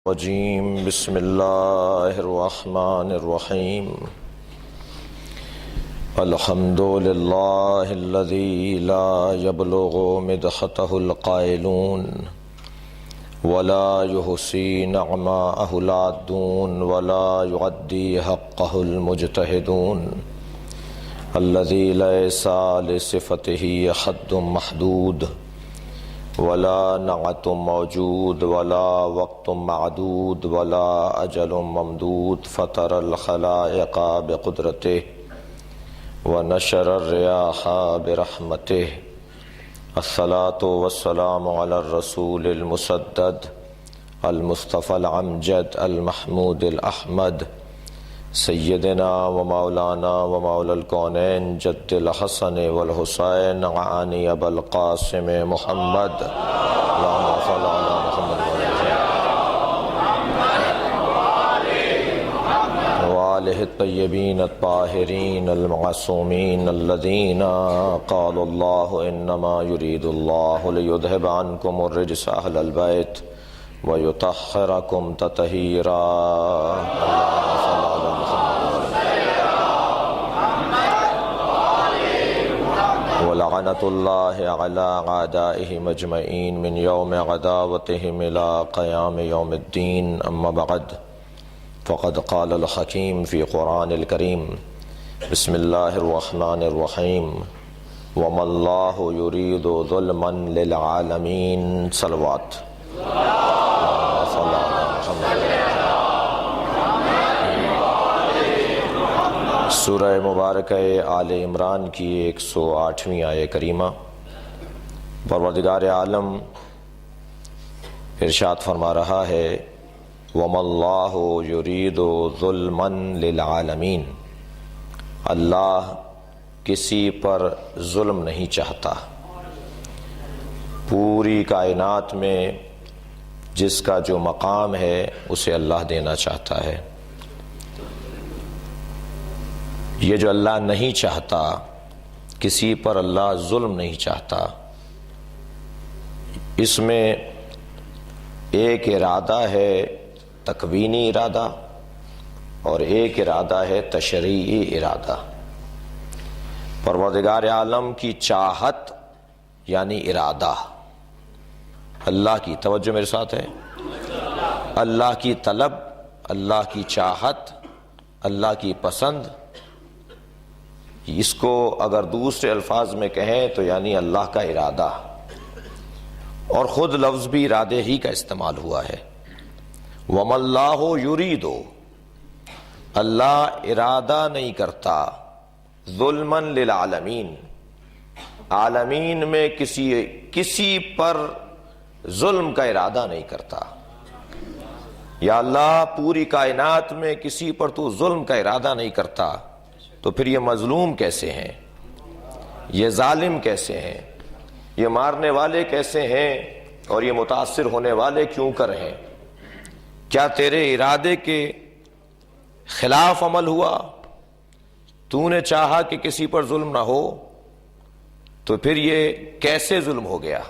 الرجیم بسم اللہ الرحمن الرحیم الحمد للہ الذی لا یبلغ مدحتہ القائلون ولا یحصی نعماءہ العادون ولا یعدی حقہ المجتہدون الذی لیس لصفتہ حد محدود ولا نعت موجود ولا وقت معدود ولا اجل ممدود فطر الخلائق بقدرته ونشر الرياح برحمته الصلاة والسلام على الرسول المسدد المصطفى الامجد المحمود الاحمد سیدنا و مولانا و مولا الکونین جد الحسن والحسین عانی ابا القاسم محمد اللہم صل علی محمد وآلہ الطیبین الطاہرین المعصومین الذین قال اللہ انما یرید اللہ لیذہب عنکم الرجس اہل البیت ویطہرکم تطہیرا ولعنت اللہ علی اعدائہم اجمعین من یوم عداوتہم الى قیام یوم الدین اما بعد فقد قال الحکیم فی قرآن الکریم بسم اللہ الرحمن الرحیم وما اللہ یرید ظلما للعالمین صلوات سورہ مبارکہ آل عمران کی 108ویں آیہ کریمہ پروردگار عالم ارشاد فرما رہا ہے وَمَا اللَّهُ يُرِيدُ ظُلْمًا لِلْعَالَمِينَ اللہ کسی پر ظلم نہیں چاہتا، پوری کائنات میں جس کا جو مقام ہے اسے اللہ دینا چاہتا ہے۔ یہ جو اللہ نہیں چاہتا، کسی پر اللہ ظلم نہیں چاہتا، اس میں ایک ارادہ ہے تکوینی ارادہ اور ایک ارادہ ہے تشریعی ارادہ۔ پروردگار عالم کی چاہت یعنی ارادہ، اللہ کی توجہ میرے ساتھ ہے، اللہ کی طلب، اللہ کی چاہت، اللہ کی پسند، اس کو اگر دوسرے الفاظ میں کہیں تو یعنی اللہ کا ارادہ، اور خود لفظ بھی ارادے ہی کا استعمال ہوا ہے۔ وَمَا اللَّهُ يُرِيدُ اللہ ارادہ نہیں کرتا ظلمًا للعالمین، عالمین میں کسی پر ظلم کا ارادہ نہیں کرتا۔ یا اللہ پوری کائنات میں کسی پر تو ظلم کا ارادہ نہیں کرتا، تو پھر یہ مظلوم کیسے ہیں، یہ ظالم کیسے ہیں، یہ مارنے والے کیسے ہیں، اور یہ متاثر ہونے والے کیوں کر ہیں؟ کیا تیرے ارادے کے خلاف عمل ہوا؟ تو نے چاہا کہ کسی پر ظلم نہ ہو، تو پھر یہ کیسے ظلم ہو گیا؟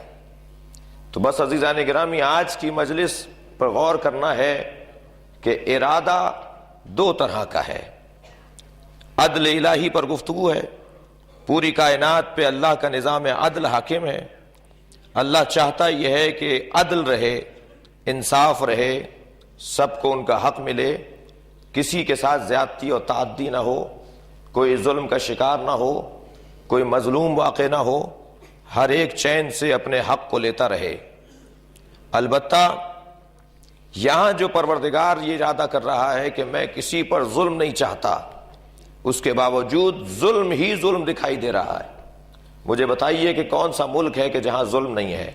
تو بس عزیزان گرامی، آج کی مجلس پر غور کرنا ہے کہ ارادہ دو طرح کا ہے۔ عدل الہی پر گفتگو ہے، پوری کائنات پہ اللہ کا نظام عدل حاکم ہے۔ اللہ چاہتا یہ ہے کہ عدل رہے، انصاف رہے، سب کو ان کا حق ملے، کسی کے ساتھ زیادتی اور تعدی نہ ہو، کوئی ظلم کا شکار نہ ہو، کوئی مظلوم واقع نہ ہو، ہر ایک چین سے اپنے حق کو لیتا رہے۔ البتہ یہاں جو پروردگار یہ ارادہ کر رہا ہے کہ میں کسی پر ظلم نہیں چاہتا، اس کے باوجود ظلم ہی ظلم دکھائی دے رہا ہے۔ مجھے بتائیے کہ کون سا ملک ہے کہ جہاں ظلم نہیں ہے؟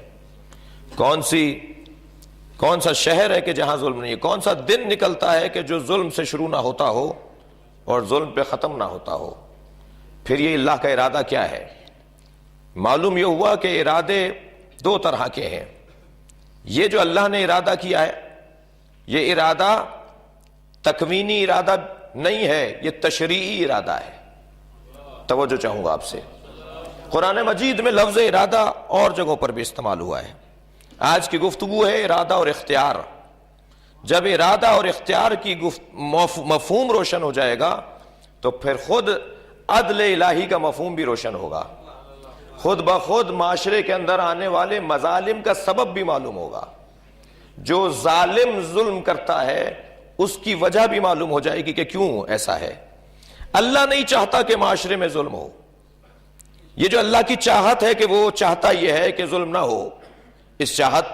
کون سا شہر ہے کہ جہاں ظلم نہیں ہے؟ کون سا دن نکلتا ہے کہ جو ظلم سے شروع نہ ہوتا ہو اور ظلم پہ ختم نہ ہوتا ہو؟ پھر یہ اللہ کا ارادہ کیا ہے؟ معلوم یہ ہوا کہ ارادے دو طرح کے ہیں۔ یہ جو اللہ نے ارادہ کیا ہے، یہ ارادہ تکوینی ارادہ نہیں ہے، یہ تشریعی ارادہ ہے۔ توجہ چاہوں گا آپ سے، قرآن مجید میں لفظ ارادہ اور جگہوں پر بھی استعمال ہوا ہے۔ آج کی گفتگو ہے ارادہ اور اختیار۔ جب ارادہ اور اختیار کی مفہوم روشن ہو جائے گا تو پھر خود عدل الہی کا مفہوم بھی روشن ہوگا، خود بخود معاشرے کے اندر آنے والے مظالم کا سبب بھی معلوم ہوگا، جو ظالم ظلم کرتا ہے اس کی وجہ بھی معلوم ہو جائے گی کہ کیوں ایسا ہے۔ اللہ نہیں چاہتا کہ معاشرے میں ظلم ہو، یہ جو اللہ کی چاہت ہے کہ وہ چاہتا یہ ہے کہ ظلم نہ ہو، اس چاہت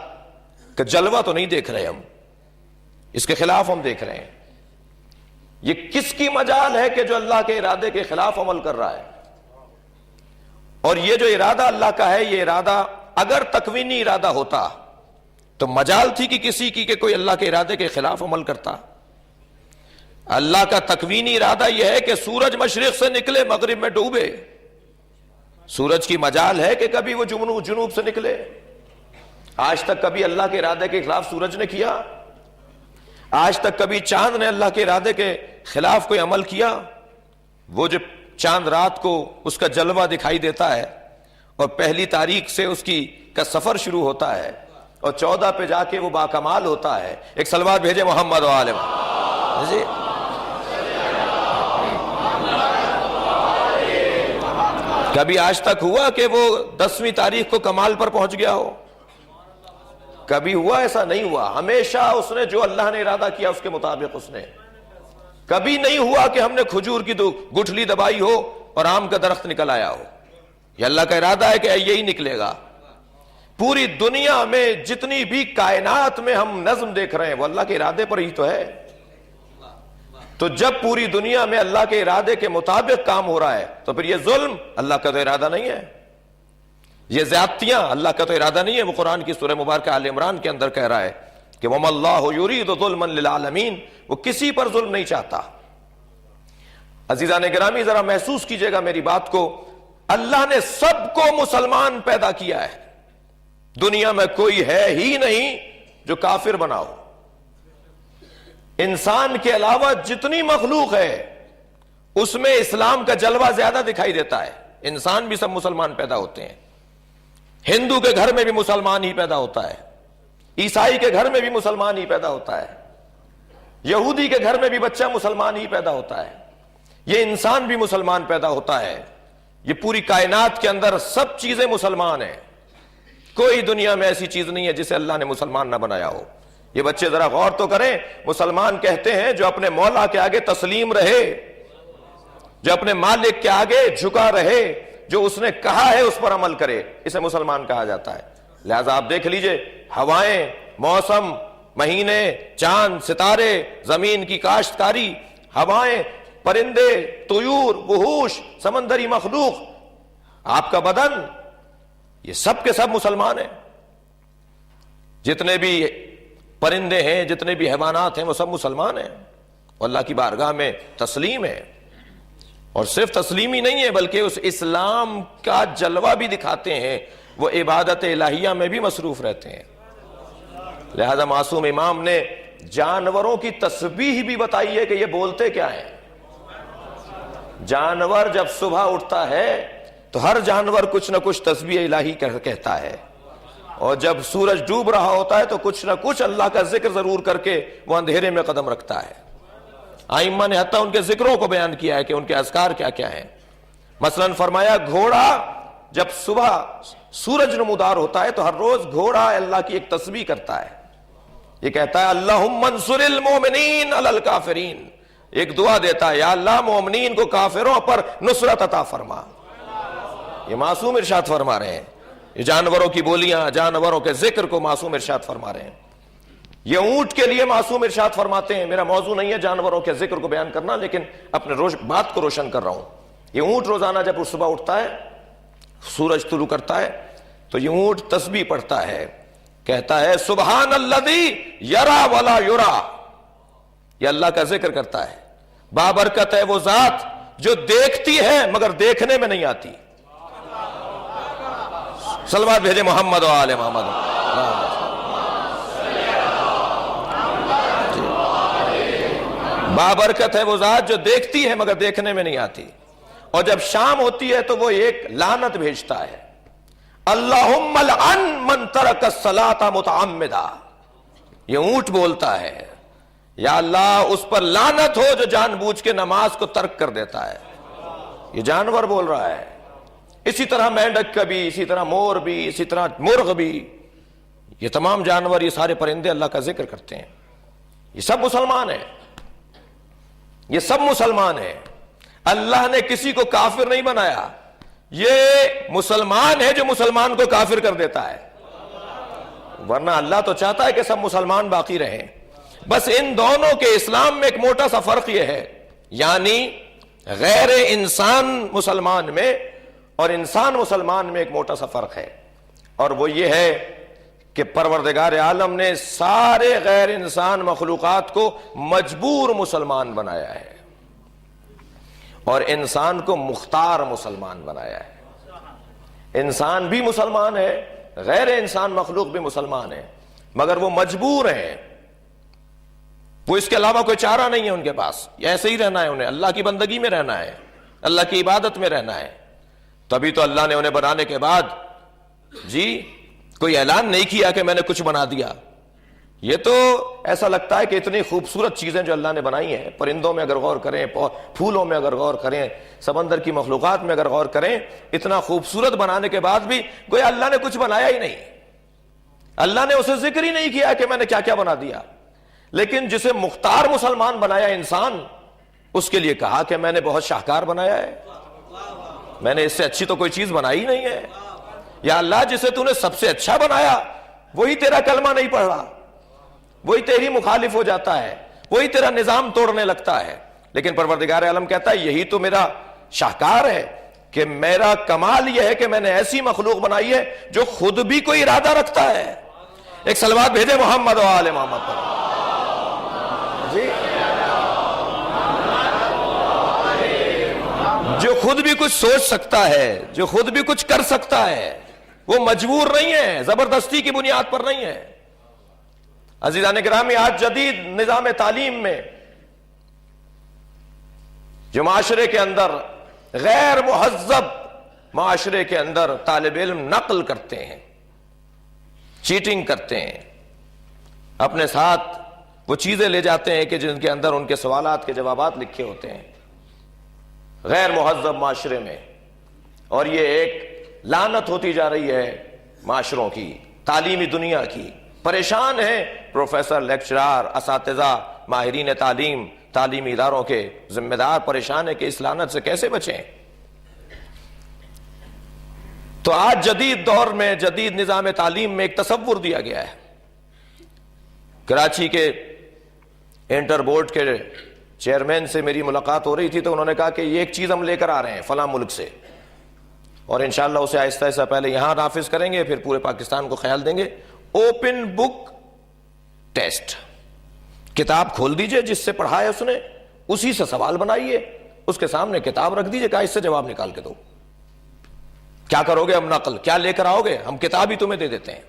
کا جلوہ تو نہیں دیکھ رہے ہم، اس کے خلاف ہم دیکھ رہے ہیں۔ یہ کس کی مجال ہے کہ جو اللہ کے ارادے کے خلاف عمل کر رہا ہے؟ اور یہ جو ارادہ اللہ کا ہے، یہ ارادہ اگر تکوینی ارادہ ہوتا تو مجال تھی کہ کسی کی کہ کوئی اللہ کے ارادے کے خلاف عمل کرتا؟ اللہ کا تکوینی ارادہ یہ ہے کہ سورج مشرق سے نکلے مغرب میں ڈوبے، سورج کی مجال ہے کہ کبھی وہ جنوب سے نکلے؟ آج تک کبھی اللہ کے ارادے کے خلاف سورج نے کیا؟ آج تک کبھی چاند نے اللہ کے ارادے کے خلاف کوئی عمل کیا؟ وہ جو چاند رات کو اس کا جلوہ دکھائی دیتا ہے اور پہلی تاریخ سے اس کا سفر شروع ہوتا ہے اور 14 پہ جا کے وہ باکمال ہوتا ہے، ایک صلوات بھیجے محمد و آل محمد جی۔ کبھی آج تک ہوا کہ وہ 10ویں تاریخ کو کمال پر پہنچ گیا ہو؟ کبھی ہوا؟ ایسا نہیں ہوا، ہمیشہ اس نے جو اللہ نے ارادہ کیا اس کے مطابق اس نے۔ کبھی نہیں ہوا کہ ہم نے کھجور کی گٹھلی دبائی ہو اور آم کا درخت نکل آیا ہو، یہ اللہ کا ارادہ ہے کہ یہی نکلے گا۔ پوری دنیا میں جتنی بھی کائنات میں ہم نظم دیکھ رہے ہیں وہ اللہ کے ارادے پر ہی تو ہے۔ تو جب پوری دنیا میں اللہ کے ارادے کے مطابق کام ہو رہا ہے تو پھر یہ ظلم اللہ کا تو ارادہ نہیں ہے، یہ زیادتیاں اللہ کا تو ارادہ نہیں ہے۔ وہ قرآن کی سورہ مبارکہ آل عمران کے اندر کہہ رہا ہے کہ وَمَا اللَّهُ يُرِيدُ ظُلْمًا لِلْعَالَمِينَ، وہ کسی پر ظلم نہیں چاہتا۔ عزیزان گرامی ذرا محسوس کیجئے گا میری بات کو، اللہ نے سب کو مسلمان پیدا کیا ہے، دنیا میں کوئی ہے ہی نہیں جو کافر بنا ہو۔ انسان کے علاوہ جتنی مخلوق ہے اس میں اسلام کا جلوہ زیادہ دکھائی دیتا ہے۔ انسان بھی سب مسلمان پیدا ہوتے ہیں، ہندو کے گھر میں بھی مسلمان ہی پیدا ہوتا ہے، عیسائی کے گھر میں بھی مسلمان ہی پیدا ہوتا ہے، یہودی کے گھر میں بھی بچہ مسلمان ہی پیدا ہوتا ہے، یہ انسان بھی مسلمان پیدا ہوتا ہے۔ یہ پوری کائنات کے اندر سب چیزیں مسلمان ہیں، کوئی دنیا میں ایسی چیز نہیں ہے جسے اللہ نے مسلمان نہ بنایا ہو۔ یہ بچے ذرا غور تو کریں، مسلمان کہتے ہیں جو اپنے مولا کے آگے تسلیم رہے، جو اپنے مالک کے آگے جھکا رہے، جو اس نے کہا ہے اس پر عمل کرے، اسے مسلمان کہا جاتا ہے۔ لہذا آپ دیکھ لیجئے، ہوائیں، موسم، مہینے، چاند، ستارے، زمین کی کاشتکاری، ہوائیں، پرندے، طیور، وحوش، سمندری مخلوق، آپ کا بدن، یہ سب کے سب مسلمان ہیں۔ جتنے بھی پرندے ہیں، جتنے بھی حیوانات ہیں، وہ سب مسلمان ہیں، اللہ کی بارگاہ میں تسلیم ہے۔ اور صرف تسلیم ہی نہیں ہے بلکہ اس اسلام کا جلوہ بھی دکھاتے ہیں، وہ عبادت الہیہ میں بھی مصروف رہتے ہیں۔ لہذا معصوم امام نے جانوروں کی تسبیح بھی بتائی ہے کہ یہ بولتے کیا ہیں۔ جانور جب صبح اٹھتا ہے تو ہر جانور کچھ نہ کچھ تسبیح الہی کہتا ہے، اور جب سورج ڈوب رہا ہوتا ہے تو کچھ نہ کچھ اللہ کا ذکر ضرور کر کے وہ اندھیرے میں قدم رکھتا ہے۔ ائمہ نے حتیٰ ان کے ذکروں کو بیان کیا ہے کہ ان کے اذکار کیا کیا ہیں۔ مثلا فرمایا گھوڑا جب صبح سورج نمودار ہوتا ہے تو ہر روز گھوڑا اللہ کی ایک تسبیح کرتا ہے، یہ کہتا ہے اللہم انصر المؤمنین علی الکافرین، ایک دعا دیتا ہے یا اللہ مومنین کو کافروں پر نصرت عطا فرما۔ یہ معصوم ارشاد فرما رہے ہیں، یہ جانوروں کی بولیاں، جانوروں کے ذکر کو معصوم ارشاد فرما رہے ہیں۔ یہ اونٹ کے لیے معصوم ارشاد فرماتے ہیں، میرا موضوع نہیں ہے جانوروں کے ذکر کو بیان کرنا، لیکن اپنے بات کو روشن کر رہا ہوں۔ یہ اونٹ روزانہ جب صبح اٹھتا ہے، سورج طلوع کرتا ہے تو یہ اونٹ تسبیح پڑھتا ہے، کہتا ہے سبحان الذی یرا ولا یرا، یہ اللہ کا ذکر کرتا ہے۔ بابرکت ہے وہ ذات جو دیکھتی ہے مگر دیکھنے میں نہیں آتی۔ صلوات بھیجے محمد و آل محمد۔ بابرکت ہے وہ ذات جو دیکھتی ہے مگر دیکھنے میں نہیں آتی، اور جب شام ہوتی ہے تو وہ ایک لعنت بھیجتا ہے، اللہم لعن من ترک الصلاۃ متعمدا۔ یہ اونٹ بولتا ہے، یا اللہ اس پر لعنت ہو جو جان بوجھ کے نماز کو ترک کر دیتا ہے. یہ جانور بول رہا ہے. اسی طرح مینڈک کا بھی، اسی طرح مور بھی، اسی طرح مرغ بھی، یہ تمام جانور، یہ سارے پرندے اللہ کا ذکر کرتے ہیں. یہ سب مسلمان ہیں، یہ سب مسلمان ہیں. اللہ نے کسی کو کافر نہیں بنایا. یہ مسلمان ہے جو مسلمان کو کافر کر دیتا ہے، ورنہ اللہ تو چاہتا ہے کہ سب مسلمان باقی رہیں. بس ان دونوں کے اسلام میں ایک موٹا سا فرق یہ ہے، یعنی غیر انسان مسلمان میں اور انسان مسلمان میں ایک موٹا سا فرق ہے، اور وہ یہ ہے کہ پروردگار عالم نے سارے غیر انسان مخلوقات کو مجبور مسلمان بنایا ہے اور انسان کو مختار مسلمان بنایا ہے. انسان بھی مسلمان ہے، غیر انسان مخلوق بھی مسلمان ہے، مگر وہ مجبور ہیں. وہ اس کے علاوہ کوئی چارہ نہیں ہے ان کے پاس. ایسے ہی رہنا ہے انہیں، اللہ کی بندگی میں رہنا ہے، اللہ کی عبادت میں رہنا ہے. تبھی تو اللہ نے انہیں بنانے کے بعد کوئی اعلان نہیں کیا کہ میں نے کچھ بنا دیا. یہ تو ایسا لگتا ہے کہ اتنی خوبصورت چیزیں جو اللہ نے بنائی ہیں، پرندوں میں اگر غور کریں، پھولوں میں اگر غور کریں، سمندر کی مخلوقات میں اگر غور کریں، اتنا خوبصورت بنانے کے بعد بھی گویا اللہ نے کچھ بنایا ہی نہیں. اللہ نے اسے ذکر ہی نہیں کیا کہ میں نے کیا کیا بنا دیا. لیکن جسے مختار مسلمان بنایا انسان، اس کے لیے کہا کہ میں نے بہت شاہکار بنایا ہے، میں نے اس سے اچھی تو کوئی چیز بنائی نہیں ہے. یا اللہ جسے تو نے سب سے اچھا بنایا وہی تیرا کلمہ نہیں پڑھ رہا، وہی تیری مخالف ہو جاتا ہے، وہی تیرا نظام توڑنے لگتا ہے. لیکن پروردگار عالم کہتا ہے یہی تو میرا شاہکار ہے کہ میرا کمال یہ ہے کہ میں نے ایسی مخلوق بنائی ہے جو خود بھی کوئی ارادہ رکھتا ہے. ایک صلوات بھیجے محمد و آل محمد پر. جو خود بھی کچھ سوچ سکتا ہے، جو خود بھی کچھ کر سکتا ہے، وہ مجبور نہیں ہے، زبردستی کی بنیاد پر نہیں ہے. عزیزان گرامی، آج جدید نظام تعلیم میں جو معاشرے کے اندر، غیر مہذب معاشرے کے اندر طالب علم نقل کرتے ہیں، چیٹنگ کرتے ہیں، اپنے ساتھ وہ چیزیں لے جاتے ہیں کہ جن کے اندر ان کے سوالات کے جوابات لکھے ہوتے ہیں، غیر مہذب معاشرے میں. اور یہ ایک لعنت ہوتی جا رہی ہے معاشروں کی، تعلیمی دنیا کی. پریشان ہیں پروفیسر، لیکچرار، اساتذہ، ماہرین تعلیم، تعلیمی اداروں کے ذمہ دار پریشان ہیں کہ اس لعنت سے کیسے بچیں. تو آج جدید دور میں، جدید نظام تعلیم میں ایک تصور دیا گیا ہے. کراچی کے انٹر بورڈ کے چیئرمین سے میری ملاقات ہو رہی تھی تو انہوں نے کہا کہ یہ ایک چیز ہم لے کر آ رہے ہیں فلاں ملک سے، اور انشاءاللہ اسے آہستہ آہستہ پہلے یہاں نافذ کریں گے، پھر پورے پاکستان کو خیال دیں گے. Open book test. کتاب کھول دیجئے، جس سے پڑھا ہے اس نے اسی سے سوال بنائیے، اس کے سامنے کتاب رکھ دیجئے، کہا اس سے جواب نکال کے دو. کیا کرو گے؟ ہم نقل کیا لے کر آؤ گے؟ ہم کتاب ہی تمہیں دے دیتے ہیں،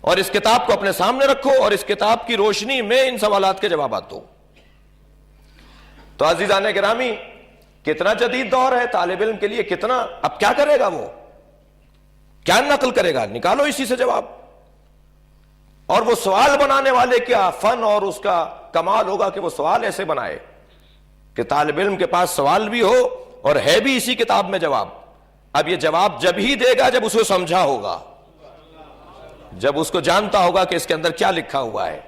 اور اس کتاب کو اپنے سامنے رکھو اور اس کتاب کی روشنی میں ان سوالات کے جوابات دو. تو عزیزان گرامی، کتنا جدید دور ہے طالب علم کے لیے، کتنا. اب کیا کرے گا وہ؟ کیا نقل کرے گا؟ نکالو اسی سے جواب. اور وہ سوال بنانے والے کیا فن اور اس کا کمال ہوگا کہ وہ سوال ایسے بنائے کہ طالب علم کے پاس سوال بھی ہو اور ہے بھی اسی کتاب میں جواب. اب یہ جواب جب ہی دے گا جب اس کو سمجھا ہوگا، جب اس کو جانتا ہوگا کہ اس کے اندر کیا لکھا ہوا ہے.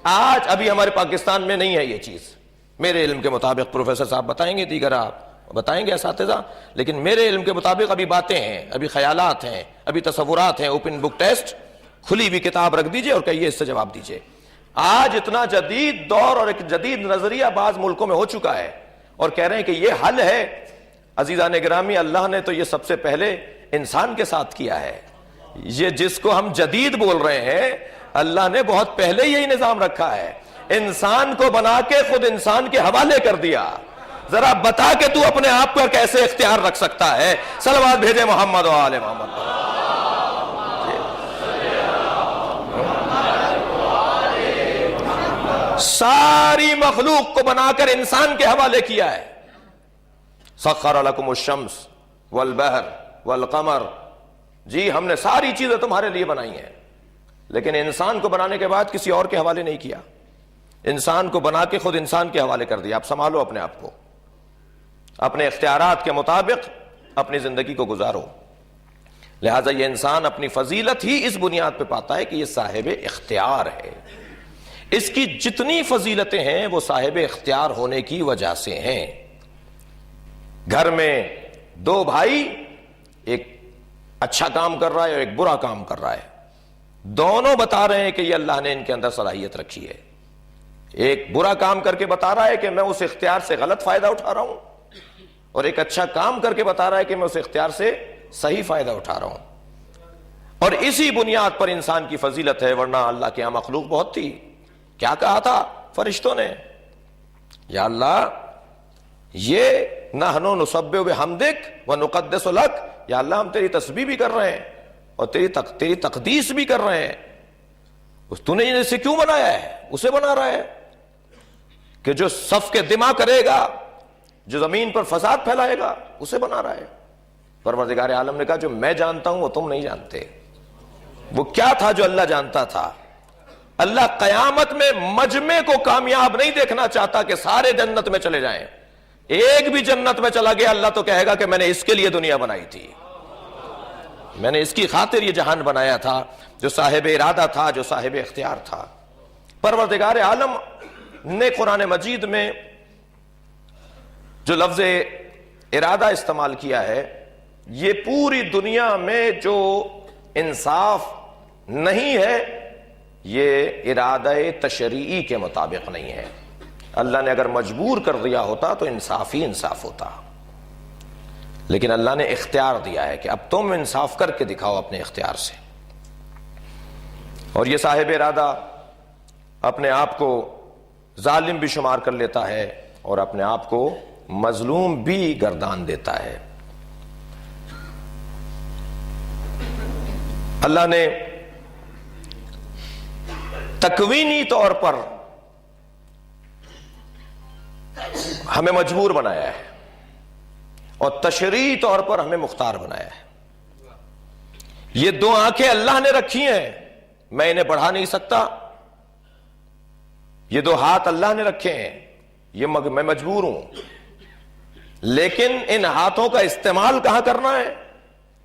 آج ابھی ہمارے پاکستان میں نہیں ہے یہ چیز، میرے علم کے مطابق. پروفیسر صاحب بتائیں گے، دیگر آپ بتائیں گے، اساتذہ، لیکن میرے علم کے مطابق ابھی باتیں ہیں، ابھی خیالات ہیں، ابھی تصورات ہیں. اوپن بک ٹیسٹ، کھلی ہوئی کتاب رکھ دیجئے اور کہیے اس سے جواب دیجئے. آج اتنا جدید دور اور ایک جدید نظریہ بعض ملکوں میں ہو چکا ہے اور کہہ رہے ہیں کہ یہ حل ہے. عزیزان گرامی، اللہ نے تو یہ سب سے پہلے انسان کے ساتھ کیا ہے. یہ جس کو ہم جدید بول رہے ہیں، اللہ نے بہت پہلے یہی نظام رکھا ہے. انسان کو بنا کے خود انسان کے حوالے کر دیا. ذرا بتا کہ تو اپنے آپ پر کیسے اختیار رکھ سکتا ہے. صلوات بھیجے محمد و آل محمد پر. ساری مخلوق کو بنا کر انسان کے حوالے کیا ہے. سخر لکم الشمس والبحر والقمر. جی ہم نے ساری چیزیں تمہارے لیے بنائی ہیں، لیکن انسان کو بنانے کے بعد کسی اور کے حوالے نہیں کیا. انسان کو بنا کے خود انسان کے حوالے کر دیا، آپ سنبھالو اپنے آپ کو، اپنے اختیارات کے مطابق اپنی زندگی کو گزارو۔ لہٰذا یہ انسان اپنی فضیلت ہی اس بنیاد پہ پاتا ہے کہ یہ صاحب اختیار ہے۔ اس کی جتنی فضیلتیں ہیں وہ صاحب اختیار ہونے کی وجہ سے ہیں۔ گھر میں دو بھائی، ایک اچھا کام کر رہا ہے اور ایک برا کام کر رہا ہے، دونوں بتا رہے ہیں کہ یہ اللہ نے ان کے اندر صلاحیت رکھی ہے۔ ایک برا کام کر کے بتا رہا ہے کہ میں اس اختیار سے غلط فائدہ اٹھا رہا ہوں، اور ایک اچھا کام کر کے بتا رہا ہے کہ میں اس اختیار سے صحیح فائدہ اٹھا رہا ہوں۔ اور اسی بنیاد پر انسان کی فضیلت ہے، ورنہ اللہ کے یہاں مخلوق بہت تھی۔ کیا کہا تھا فرشتوں نے؟ یا اللہ یہ نحن نسبح بحمدک ونقدس لک، یا اللہ ہم تیری تسبیح بھی کر رہے ہیں اور تیری تقدیس بھی کر رہے ہیں، تو نے اسے کیوں بنایا ہے؟ اسے بنا رہا ہے کہ جو صف کے دماغ کرے گا، جو زمین پر فساد پھیلائے گا، اسے بنا رہا ہے۔ پروردگار عالم نے کہا جو میں جانتا ہوں وہ تم نہیں جانتے۔ وہ کیا تھا جو اللہ جانتا تھا؟ اللہ قیامت میں مجمع کو کامیاب نہیں دیکھنا چاہتا کہ سارے جنت میں چلے جائیں۔ ایک بھی جنت میں چلا گیا اللہ تو کہے گا کہ میں نے اس کے لیے دنیا بنائی تھی، میں نے اس کی خاطر یہ جہان بنایا تھا، جو صاحب ارادہ تھا، جو صاحب اختیار تھا۔ پروردگار عالم نے قرآن مجید میں جو لفظ ارادہ استعمال کیا ہے، یہ پوری دنیا میں جو انصاف نہیں ہے یہ ارادہ تشریعی کے مطابق نہیں ہے۔ اللہ نے اگر مجبور کر دیا ہوتا تو انصاف ہی انصاف ہوتا، لیکن اللہ نے اختیار دیا ہے کہ اب تم انصاف کر کے دکھاؤ اپنے اختیار سے۔ اور یہ صاحب ارادہ اپنے آپ کو ظالم بھی شمار کر لیتا ہے اور اپنے آپ کو مظلوم بھی گردان دیتا ہے۔ اللہ نے تکوینی طور پر ہمیں مجبور بنایا ہے اور تشریعی طور پر ہمیں مختار بنایا ہے۔ یہ دو آنکھیں اللہ نے رکھی ہیں، میں انہیں بڑھا نہیں سکتا۔ یہ دو ہاتھ اللہ نے رکھے ہیں، یہ میں مجبور ہوں، لیکن ان ہاتھوں کا استعمال کہاں کرنا ہے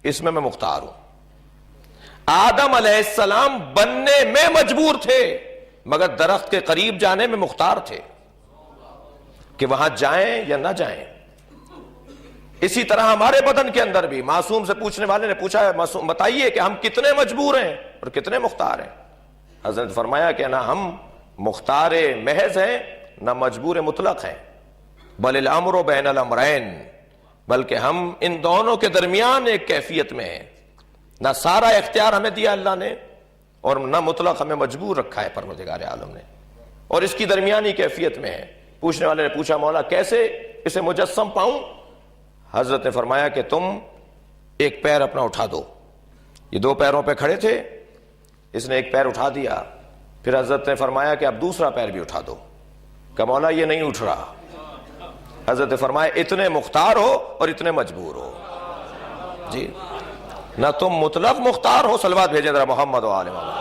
اس میں مختار ہوں۔ آدم علیہ السلام بننے میں مجبور تھے مگر درخت کے قریب جانے میں مختار تھے کہ وہاں جائیں یا نہ جائیں۔ اسی طرح ہمارے بدن کے اندر بھی معصوم سے پوچھنے والے نے پوچھا ہے معصوم بتائیے کہ ہم کتنے مجبور ہیں اور کتنے مختار ہیں؟ حضرت نے فرمایا کہ نہ ہم مختار محض ہیں نہ مجبور مطلق ہیں، بل الامر بین الامرین، بلکہ ہم ان دونوں کے درمیان ایک کیفیت میں ہیں۔ نہ سارا اختیار ہمیں دیا اللہ نے اور نہ مطلق ہمیں مجبور رکھا ہے پروردگار عالم نے، اور اس کی درمیانی کیفیت میں ہے۔ پوچھنے والے نے پوچھا مولا کیسے اسے مجسم پاؤں؟ حضرت نے فرمایا کہ تم ایک پیر اپنا اٹھا دو۔ یہ دو پیروں پہ کھڑے تھے، اس نے ایک پیر اٹھا دیا، پھر حضرت نے فرمایا کہ اب دوسرا پیر بھی اٹھا دو۔ کہ مولا یہ نہیں اٹھ رہا۔ حضرت نے فرمایا اتنے مختار ہو اور اتنے مجبور ہو۔ جی نہ تم مطلق مختار ہو، صلوات بھیجیں ذرا محمد و آل محمد،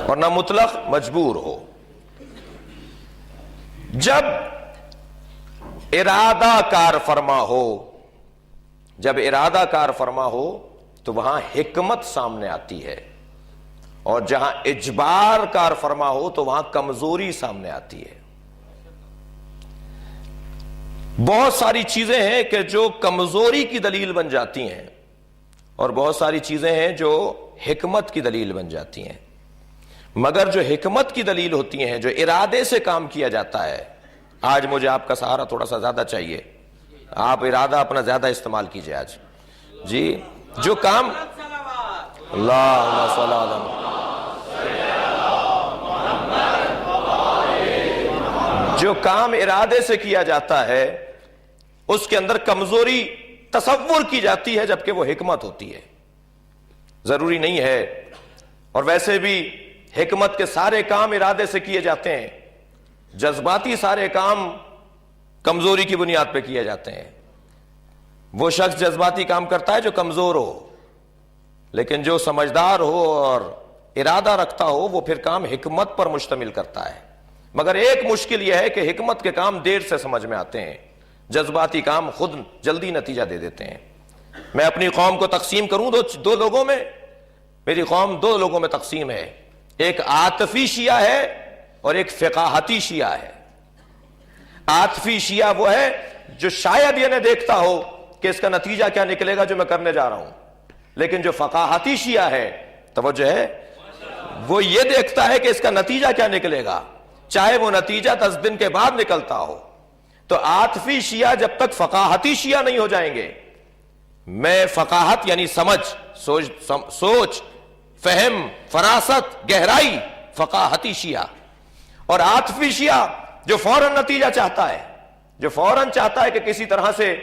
اور نہ مطلق مجبور ہو۔ جب ارادہ کار فرما ہو، جب ارادہ کار فرما ہو تو وہاں حکمت سامنے آتی ہے، اور جہاں اجبار کار فرما ہو تو وہاں کمزوری سامنے آتی ہے۔ بہت ساری چیزیں ہیں کہ جو کمزوری کی دلیل بن جاتی ہیں، اور بہت ساری چیزیں ہیں جو حکمت کی دلیل بن جاتی ہیں، مگر جو حکمت کی دلیل ہوتی ہیں، جو ارادے سے کام کیا جاتا ہے۔ آج مجھے آپ کا سہارا تھوڑا سا زیادہ چاہیے، آپ ارادہ اپنا زیادہ استعمال کیجئے آج۔ جی جو کام اللہم صلی اللہ علیہ وسلم، جو کام ارادے سے کیا جاتا ہے اس کے اندر کمزوری تصور کی جاتی ہے جبکہ وہ حکمت ہوتی ہے، ضروری نہیں ہے۔ اور ویسے بھی حکمت کے سارے کام ارادے سے کیے جاتے ہیں، جذباتی سارے کام کمزوری کی بنیاد پہ کیے جاتے ہیں۔ وہ شخص جذباتی کام کرتا ہے جو کمزور ہو، لیکن جو سمجھدار ہو اور ارادہ رکھتا ہو وہ پھر کام حکمت پر مشتمل کرتا ہے. مگر ایک مشکل یہ ہے کہ حکمت کے کام دیر سے سمجھ میں آتے ہیں، جذباتی کام خود جلدی نتیجہ دے دیتے ہیں. میں اپنی قوم کو تقسیم کروں دو لوگوں میں، میری قوم دو لوگوں میں تقسیم ہے، ایک عاطفی شیعہ ہے اور ایک فقاہتی شیعہ ہے. عاطفی شیعہ وہ ہے جو شاید یہ نہ دیکھتا ہو کہ اس کا نتیجہ کیا نکلے گا جو میں کرنے جا رہا ہوں، لیکن جو فقاہتی شیعہ ہے، توجہ ہے، وہ یہ دیکھتا ہے کہ اس کا نتیجہ کیا نکلے گا، چاہے وہ نتیجہ 10 دن کے بعد نکلتا ہو. تو عاطفی شیعہ جب تک فقاہتی شیعہ نہیں ہو جائیں گے، میں فقاہت یعنی سمجھ، سوچ، فہم، فراست، گہرائی، فقاہتی شیعہ، اور عاطفی شیعہ جو فوراً نتیجہ چاہتا ہے، جو فوراً چاہتا ہے کہ کسی طرح سے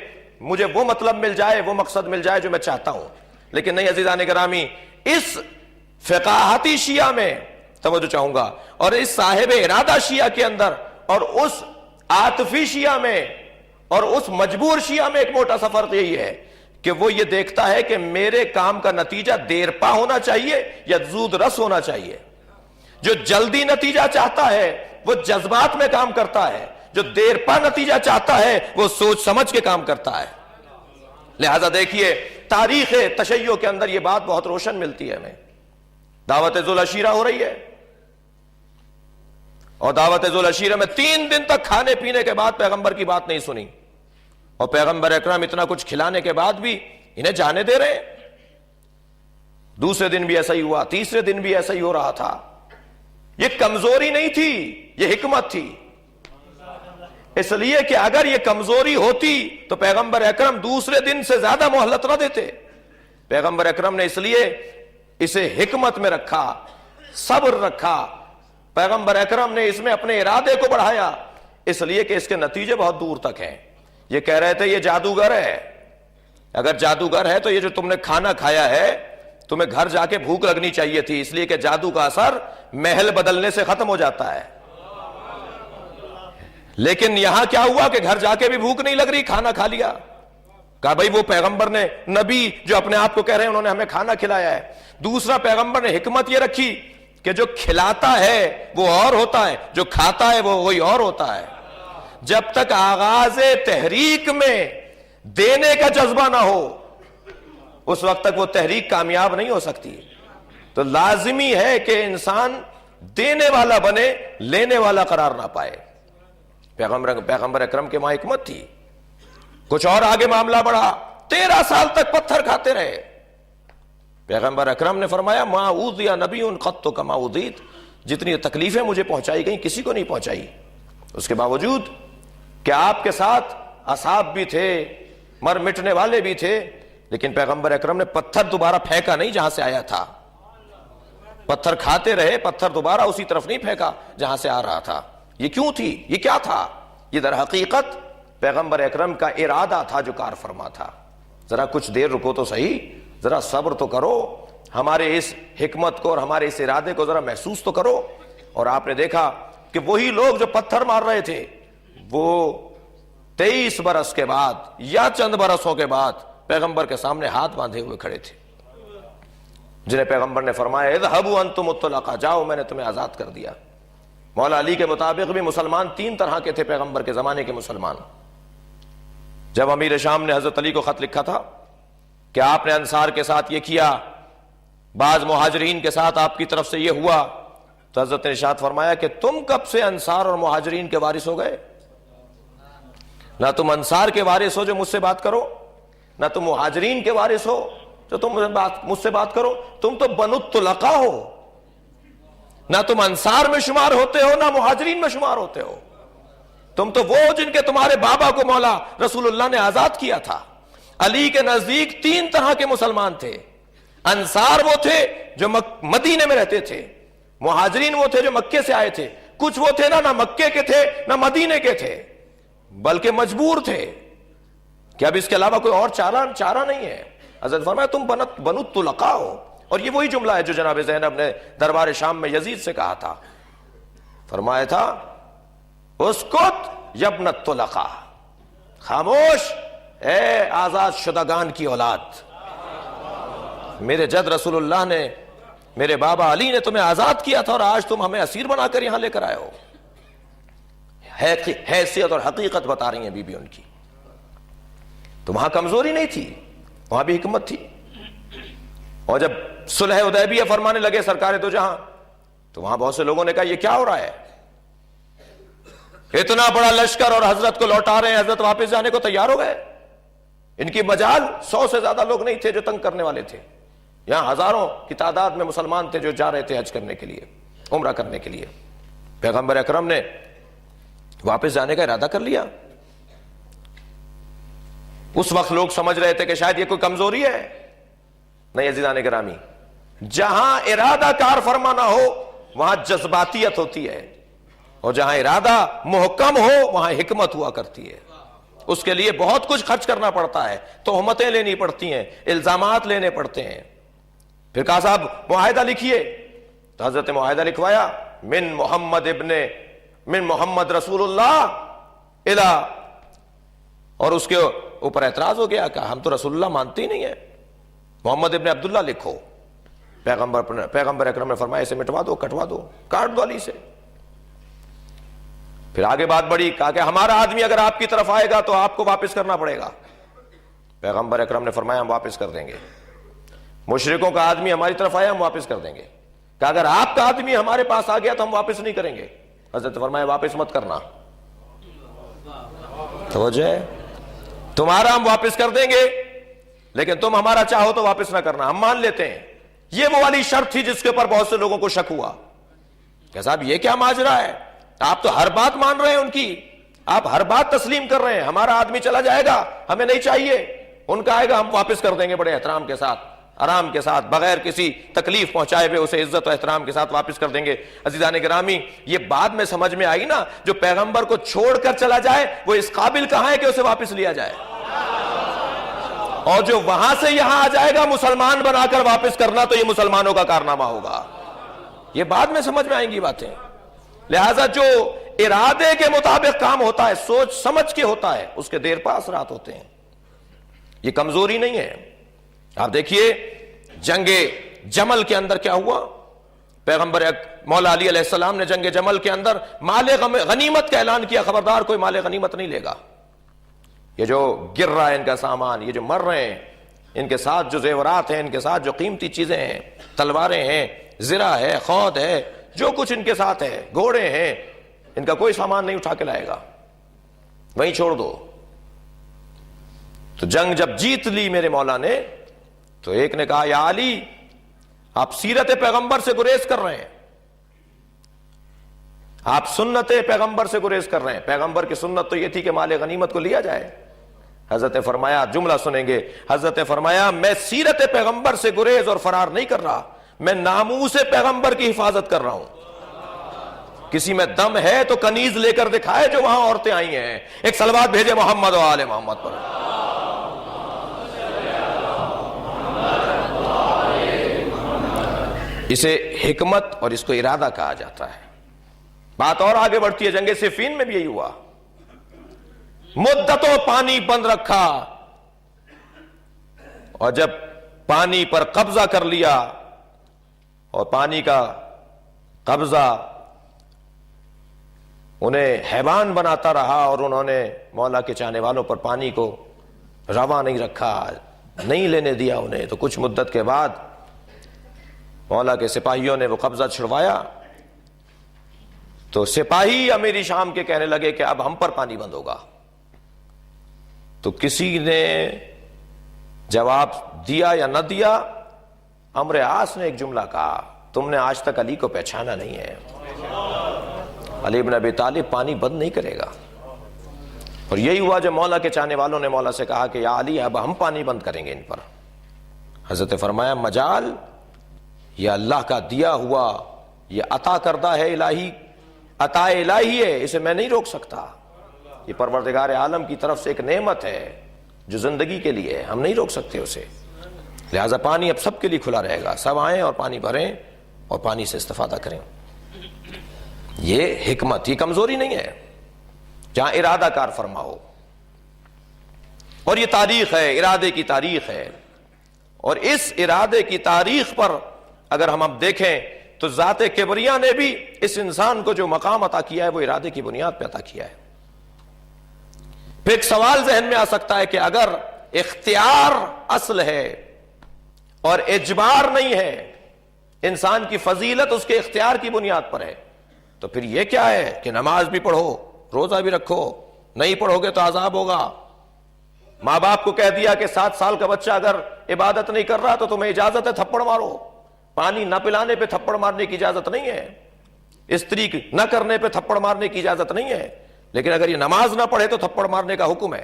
مجھے وہ مطلب مل جائے، وہ مقصد مل جائے جو میں چاہتا ہوں. لیکن نہیں عزیزان گرامی، اس فقاہتی شیعہ میں توجہ چاہوں گا، اور اس صاحب ارادہ شیعہ کے اندر، اور اس عاطفی شیعہ میں اور اس مجبور شیعہ میں ایک موٹا سا فرق یہی ہے کہ وہ یہ دیکھتا ہے کہ میرے کام کا نتیجہ دیر پا ہونا چاہیے یا زود رس ہونا چاہیے. جو جلدی نتیجہ چاہتا ہے وہ جذبات میں کام کرتا ہے، جو دیر پا نتیجہ چاہتا ہے وہ سوچ سمجھ کے کام کرتا ہے. لہذا دیکھیے تاریخ تشیع کے اندر یہ بات بہت روشن ملتی ہے. ہمیں دعوت ذوالعشیرہ ہو رہی ہے، اور دعوت ذوالعشیرہ میں 3 دن تک کھانے پینے کے بعد پیغمبر کی بات نہیں سنی، اور پیغمبر اکرم اتنا کچھ کھلانے کے بعد بھی انہیں جانے دے رہے. دوسرے دن بھی ایسا ہی ہوا، تیسرے دن بھی ایسا ہی ہو رہا تھا. یہ کمزوری نہیں تھی، یہ حکمت تھی. اس لیے کہ اگر یہ کمزوری ہوتی تو پیغمبر اکرم دوسرے دن سے زیادہ مہلت نہ دیتے. پیغمبر اکرم نے اس لیے اسے حکمت میں رکھا، صبر رکھا. پیغمبر اکرم نے اس میں اپنے ارادے کو بڑھایا، اس لیے کہ اس کے نتیجے بہت دور تک ہیں. یہ کہہ رہے تھے یہ جادوگر ہے. اگر جادوگر ہے تو یہ جو تم نے کھانا کھایا ہے تمہیں گھر جا کے بھوک لگنی چاہیے تھی، اس لیے کہ جادو کا اثر محل بدلنے سے ختم ہو جاتا ہے. لیکن یہاں کیا ہوا کہ گھر جا کے بھی بھوک نہیں لگ رہی، کھانا کھا لیا. کہا بھائی وہ پیغمبر نے، نبی جو اپنے آپ کو کہہ رہے ہیں انہوں نے ہمیں کھانا کھلایا ہے. دوسرا پیغمبر نے حکمت یہ رکھی کہ جو کھلاتا ہے وہ اور ہوتا ہے، جو کھاتا ہے وہ وہی اور ہوتا ہے. جب تک آغاز تحریک میں دینے کا جذبہ نہ ہو اس وقت تک وہ تحریک کامیاب نہیں ہو سکتی. تو لازمی ہے کہ انسان دینے والا بنے، لینے والا قرار نہ پائے. پیغمبر اکرم کے وہاں حکمت تھی. کچھ اور آگے معاملہ بڑھا، 13 سال تک پتھر کھاتے رہے. پیغمبر اکرم نے فرمایا ما اوذی نبی قط کما اوذیت، جتنی تکلیفیں مجھے پہنچائی گئیں کسی کو نہیں پہنچائی. اس کے باوجود کہ آپ کے ساتھ اصحاب بھی تھے، مر مٹنے والے بھی تھے، لیکن پیغمبر اکرم نے پتھر دوبارہ پھینکا نہیں جہاں سے آیا تھا. پتھر کھاتے رہے، پتھر دوبارہ اسی طرف نہیں پھینکا جہاں سے آ رہا تھا. یہ کیوں تھی؟ یہ کیا تھا؟ یہ در حقیقت پیغمبر اکرم کا ارادہ تھا جو کار فرما تھا. ذرا کچھ دیر رکو تو صحیح، ذرا صبر تو کرو، ہمارے اس حکمت کو اور ہمارے اس ارادے کو ذرا محسوس تو کرو. اور آپ نے دیکھا کہ وہی لوگ جو پتھر مار رہے تھے وہ 23 برس کے بعد یا چند برسوں کے بعد پیغمبر کے سامنے ہاتھ باندھے ہوئے کھڑے تھے، جنہیں پیغمبر نے فرمایا اذهبوا انتم الطلقاء، جاؤ میں نے تمہیں آزاد کر دیا. مولا علی کے مطابق بھی مسلمان 3 طرح کے تھے پیغمبر کے زمانے کے مسلمان. جب امیر شام نے حضرت علی کو خط لکھا تھا کہ آپ نے انصار کے ساتھ یہ کیا، بعض مہاجرین کے ساتھ آپ کی طرف سے یہ ہوا، تو حضرت نے ارشاد فرمایا کہ تم کب سے انصار اور مہاجرین کے وارث ہو گئے؟ نہ تم انصار کے وارث ہو جو مجھ سے بات کرو، نہ تم مہاجرین کے وارث ہو جو تم مجھ سے بات کرو. تم تو بنو الطلقاء ہو، نہ تم انصار میں شمار ہوتے ہو نہ مہاجرین میں شمار ہوتے ہو. تم تو وہ جن کے تمہارے بابا کو مولا رسول اللہ نے آزاد کیا تھا. علی کے نزدیک 3 طرح کے مسلمان تھے. انصار وہ تھے جو مدینے میں رہتے تھے، مہاجرین وہ تھے جو مکے سے آئے تھے. کچھ وہ تھے نہ مکے کے تھے نہ مدینے کے تھے، بلکہ مجبور تھے کہ اب اس کے علاوہ کوئی اور چارہ نہیں ہے. حضرت فرمایا تم بنو الطلقاء ہو. اور یہ وہی جملہ ہے جو جناب زینب نے دربار شام میں یزید سے کہا تھا. فرمایا تھا اسکت یا ابن الطلقاء، خاموش اے آزاد شدگان کی اولاد. میرے جد رسول اللہ نے، میرے بابا علی نے تمہیں آزاد کیا تھا اور آج تم ہمیں اسیر بنا کر یہاں لے کر آئے ہو. حیثیت اور حقیقت بتا رہی ہیں بی بی ان کی. تو وہاں کمزوری نہیں تھی، وہاں بھی حکمت تھی. اور جب صلح حدیبیہ فرمانے لگے سرکار دو جہاں، تو وہاں بہت سے لوگوں نے کہا یہ کیا ہو رہا ہے، اتنا بڑا لشکر اور حضرت کو لوٹا رہے ہیں، حضرت واپس جانے کو تیار ہو گئے. ان کی مجال 100 سے زیادہ لوگ نہیں تھے جو تنگ کرنے والے تھے. یہاں ہزاروں کی تعداد میں مسلمان تھے جو جا رہے تھے حج کرنے کے لیے، عمرہ کرنے کے لیے. پیغمبر اکرم نے واپس جانے کا ارادہ کر لیا. اس وقت لوگ سمجھ رہے تھے کہ شاید یہ کوئی کمزوری ہے. نہیں عزیزان گرامی، جہاں ارادہ کار فرما نہ ہو وہاں جذباتیت ہوتی ہے، اور جہاں ارادہ محکم ہو وہاں حکمت ہوا کرتی ہے. اس کے لیے بہت کچھ خرچ کرنا پڑتا ہے، تہمتیں لینی پڑتی ہیں، الزامات لینے پڑتے ہیں. پھر کہا صاحب معاہدہ لکھیے، تو حضرت معاہدہ لکھوایا، من محمد رسول اللہ الہ، اور اس کے اوپر اعتراض ہو گیا کہ ہم تو رسول اللہ مانتے ہی نہیں ہیں، محمد ابن عبداللہ لکھو. پیغمبر اکرم نے فرمایا اسے مٹوا دو، کٹوا دو، کاٹ دو علی سے. پھر آگے بات بڑھی، کہا کہ ہمارا آدمی اگر آپ کی طرف آئے گا تو آپ کو واپس کرنا پڑے گا. پیغمبر اکرم نے فرمایا ہم واپس کر دیں گے. مشرکوں کا آدمی ہماری طرف آیا ہم واپس کر دیں گے. کہ اگر آپ کا آدمی ہمارے پاس آ گیا تو ہم واپس نہیں کریں گے. حضرت فرمایا واپس مت کرنا. توجہ ہے، تمہارا ہم واپس کر دیں گے لیکن تم ہمارا چاہو تو واپس نہ کرنا، ہم مان لیتے ہیں. یہ وہ والی شرط تھی جس کے اوپر بہت سے لوگوں کو شک ہوا کہ صاحب یہ کیا ماجرا ہے، آپ تو ہر بات مان رہے ہیں ان کی، آپ ہر بات تسلیم کر رہے ہیں، ہمارا آدمی چلا جائے گا ہمیں نہیں چاہیے، ان کا آئے گا ہم واپس کر دیں گے بڑے احترام کے ساتھ، آرام کے ساتھ، بغیر کسی تکلیف پہنچائے ہوئے اسے عزت و احترام کے ساتھ واپس کر دیں گے. عزیزان گرامی، یہ بعد میں سمجھ میں آئی نا، جو پیغمبر کو چھوڑ کر چلا جائے وہ اس قابل کہاں ہے کہ اسے واپس لیا جائے، اور جو وہاں سے یہاں آ جائے گا مسلمان بنا کر واپس کرنا تو یہ مسلمانوں کا کارنامہ ہوگا. یہ بعد میں سمجھ میں آئیں گی باتیں. لہذا جو ارادے کے مطابق کام ہوتا ہے، سوچ سمجھ کے ہوتا ہے، اس کے دیر پا اثرات ہوتے ہیں. یہ کمزوری نہیں ہے. آپ دیکھیے جنگ جمل کے اندر کیا ہوا. پیغمبر مولا علی علیہ السلام نے جنگ جمل کے اندر مال غنیمت کا اعلان کیا، خبردار کوئی مال غنیمت نہیں لے گا. یہ جو گر رہا ہے ان کا سامان، یہ جو مر رہے ہیں، ان کے ساتھ جو زیورات ہیں، ان کے ساتھ جو قیمتی چیزیں ہیں، تلواریں ہیں، زرہ ہے، خود ہے، جو کچھ ان کے ساتھ ہے، گھوڑے ہیں، ان کا کوئی سامان نہیں اٹھا کے لائے گا، وہیں چھوڑ دو. تو جنگ جب جیت لی میرے مولا نے، تو ایک نے کہا یا علی آپ سیرت پیغمبر سے گریز کر رہے ہیں، آپ سنت پیغمبر سے گریز کر رہے ہیں. پیغمبر کی سنت تو یہ تھی کہ مال غنیمت کو لیا جائے. حضرت فرمایا، جملہ سنیں گے، حضرت فرمایا میں سیرت پیغمبر سے گریز اور فرار نہیں کر رہا، میں ناموس پیغمبر کی حفاظت کر رہا ہوں. کسی میں دم ہے تو کنیز لے کر دکھائے جو وہاں عورتیں آئی ہیں. ایک صلوات بھیجے محمد و آل محمد پر. اسے حکمت اور اس کو ارادہ کہا جاتا ہے. بات اور آگے بڑھتی ہے. جنگ صفین میں بھی یہی ہوا. مدتوں پانی بند رکھا، اور جب پانی پر قبضہ کر لیا، اور پانی کا قبضہ انہیں حیوان بناتا رہا، اور انہوں نے مولا کے چاہنے والوں پر پانی کو روا نہیں رکھا، نہیں لینے دیا انہیں. تو کچھ مدت کے بعد مولا کے سپاہیوں نے وہ قبضہ چھڑوایا. تو سپاہی امیر شام کے کہنے لگے کہ اب ہم پر پانی بند ہوگا. تو کسی نے جواب دیا یا نہ دیا، عمرو عاص نے ایک جملہ کہا، تم نے آج تک علی کو پہچانا نہیں ہے. علی بن ابی طالب پانی بند نہیں کرے گا. اور یہی ہوا جب مولا کے چاہنے والوں نے مولا سے کہا کہ یا علی اب ہم پانی بند کریں گے ان پر. حضرت فرمایا مجال، یہ اللہ کا دیا ہوا، یہ عطا کردہ ہے، الہی عطا الہی ہے، اسے میں نہیں روک سکتا. یہ پروردگار عالم کی طرف سے ایک نعمت ہے جو زندگی کے لیے ہے، ہم نہیں روک سکتے اسے. لہٰذا پانی اب سب کے لیے کھلا رہے گا، سب آئیں اور پانی بھریں اور پانی سے استفادہ کریں. یہ حکمت، یہ کمزوری نہیں ہے جہاں ارادہ کار فرما ہو. اور یہ تاریخ ہے، ارادے کی تاریخ ہے. اور اس ارادے کی تاریخ پر اگر ہم اب دیکھیں تو ذات کبریا نے بھی اس انسان کو جو مقام عطا کیا ہے وہ ارادے کی بنیاد پہ عطا کیا ہے. پھر ایک سوال ذہن میں آ سکتا ہے کہ اگر اختیار اصل ہے اور اجبار نہیں ہے، انسان کی فضیلت اس کے اختیار کی بنیاد پر ہے، تو پھر یہ کیا ہے کہ نماز بھی پڑھو، روزہ بھی رکھو، نہیں پڑھو گے تو عذاب ہوگا. ماں باپ کو کہہ دیا کہ 7 سال کا بچہ اگر عبادت نہیں کر رہا تو تمہیں اجازت ہے تھپڑ مارو. پانی نہ پلانے پہ تھپڑ مارنے کی اجازت نہیں ہے، استری نہ کرنے پہ تھپڑ مارنے کی اجازت نہیں ہے، لیکن اگر یہ نماز نہ پڑھے تو تھپڑ مارنے کا حکم ہے.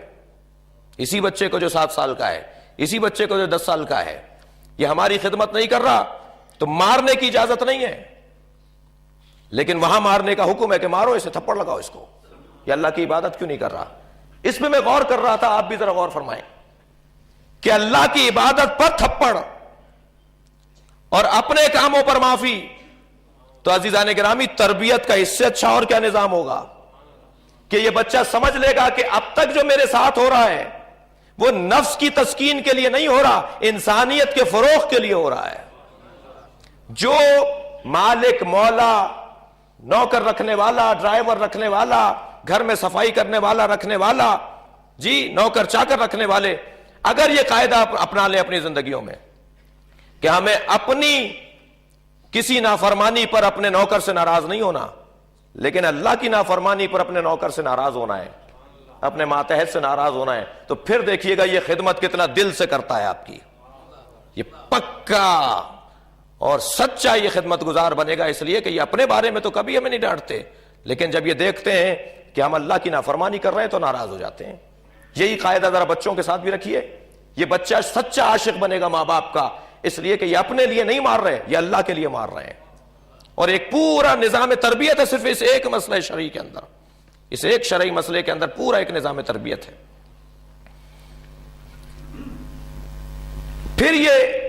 اسی بچے کو جو 7 سال کا ہے، اسی بچے کو جو 10 سال کا ہے، یہ ہماری خدمت نہیں کر رہا تو مارنے کی اجازت نہیں ہے، لیکن وہاں مارنے کا حکم ہے کہ مارو اسے، تھپڑ لگاؤ اس کو. یہ اللہ کی عبادت کیوں نہیں کر رہا؟ اس پہ میں غور کر رہا تھا، آپ بھی ذرا غور فرمائیں کہ اللہ کی عبادت پر تھپڑ اور اپنے کاموں پر معافی، تو عزیزان گرامی تربیت کا اس سے اچھا اور کیا نظام ہوگا کہ یہ بچہ سمجھ لے گا کہ اب تک جو میرے ساتھ ہو رہا ہے وہ نفس کی تسکین کے لیے نہیں ہو رہا، انسانیت کے فروغ کے لیے ہو رہا ہے. جو مالک، مولا، نوکر رکھنے والا، ڈرائیور رکھنے والا، گھر میں صفائی کرنے والا رکھنے والا، جی نوکر چاکر رکھنے والے، اگر یہ قاعدہ اپنا لیں اپنی زندگیوں میں کہ ہمیں اپنی کسی نافرمانی پر اپنے نوکر سے ناراض نہیں ہونا، لیکن اللہ کی نافرمانی پر اپنے نوکر سے ناراض ہونا ہے، اپنے ماتحت سے ناراض ہونا ہے، تو پھر دیکھیے گا یہ خدمت کتنا دل سے کرتا ہے آپ کی. یہ پکا اور سچا یہ خدمت گزار بنے گا، اس لیے کہ یہ اپنے بارے میں تو کبھی ہمیں نہیں ڈانٹتے، لیکن جب یہ دیکھتے ہیں کہ ہم اللہ کی نافرمانی کر رہے ہیں تو ناراض ہو جاتے ہیں. یہی قاعدہ ذرا بچوں کے ساتھ بھی رکھیے. یہ بچہ سچا عاشق بنے گا ماں باپ کا، اس لیے کہ یہ اپنے لیے نہیں مار رہے، یہ اللہ کے لیے مار رہے ہیں. اور ایک پورا نظام تربیت ہے صرف اس ایک مسئلہ شرعی کے اندر، اس ایک شرعی مسئلے کے اندر پورا ایک نظام تربیت ہے. پھر یہ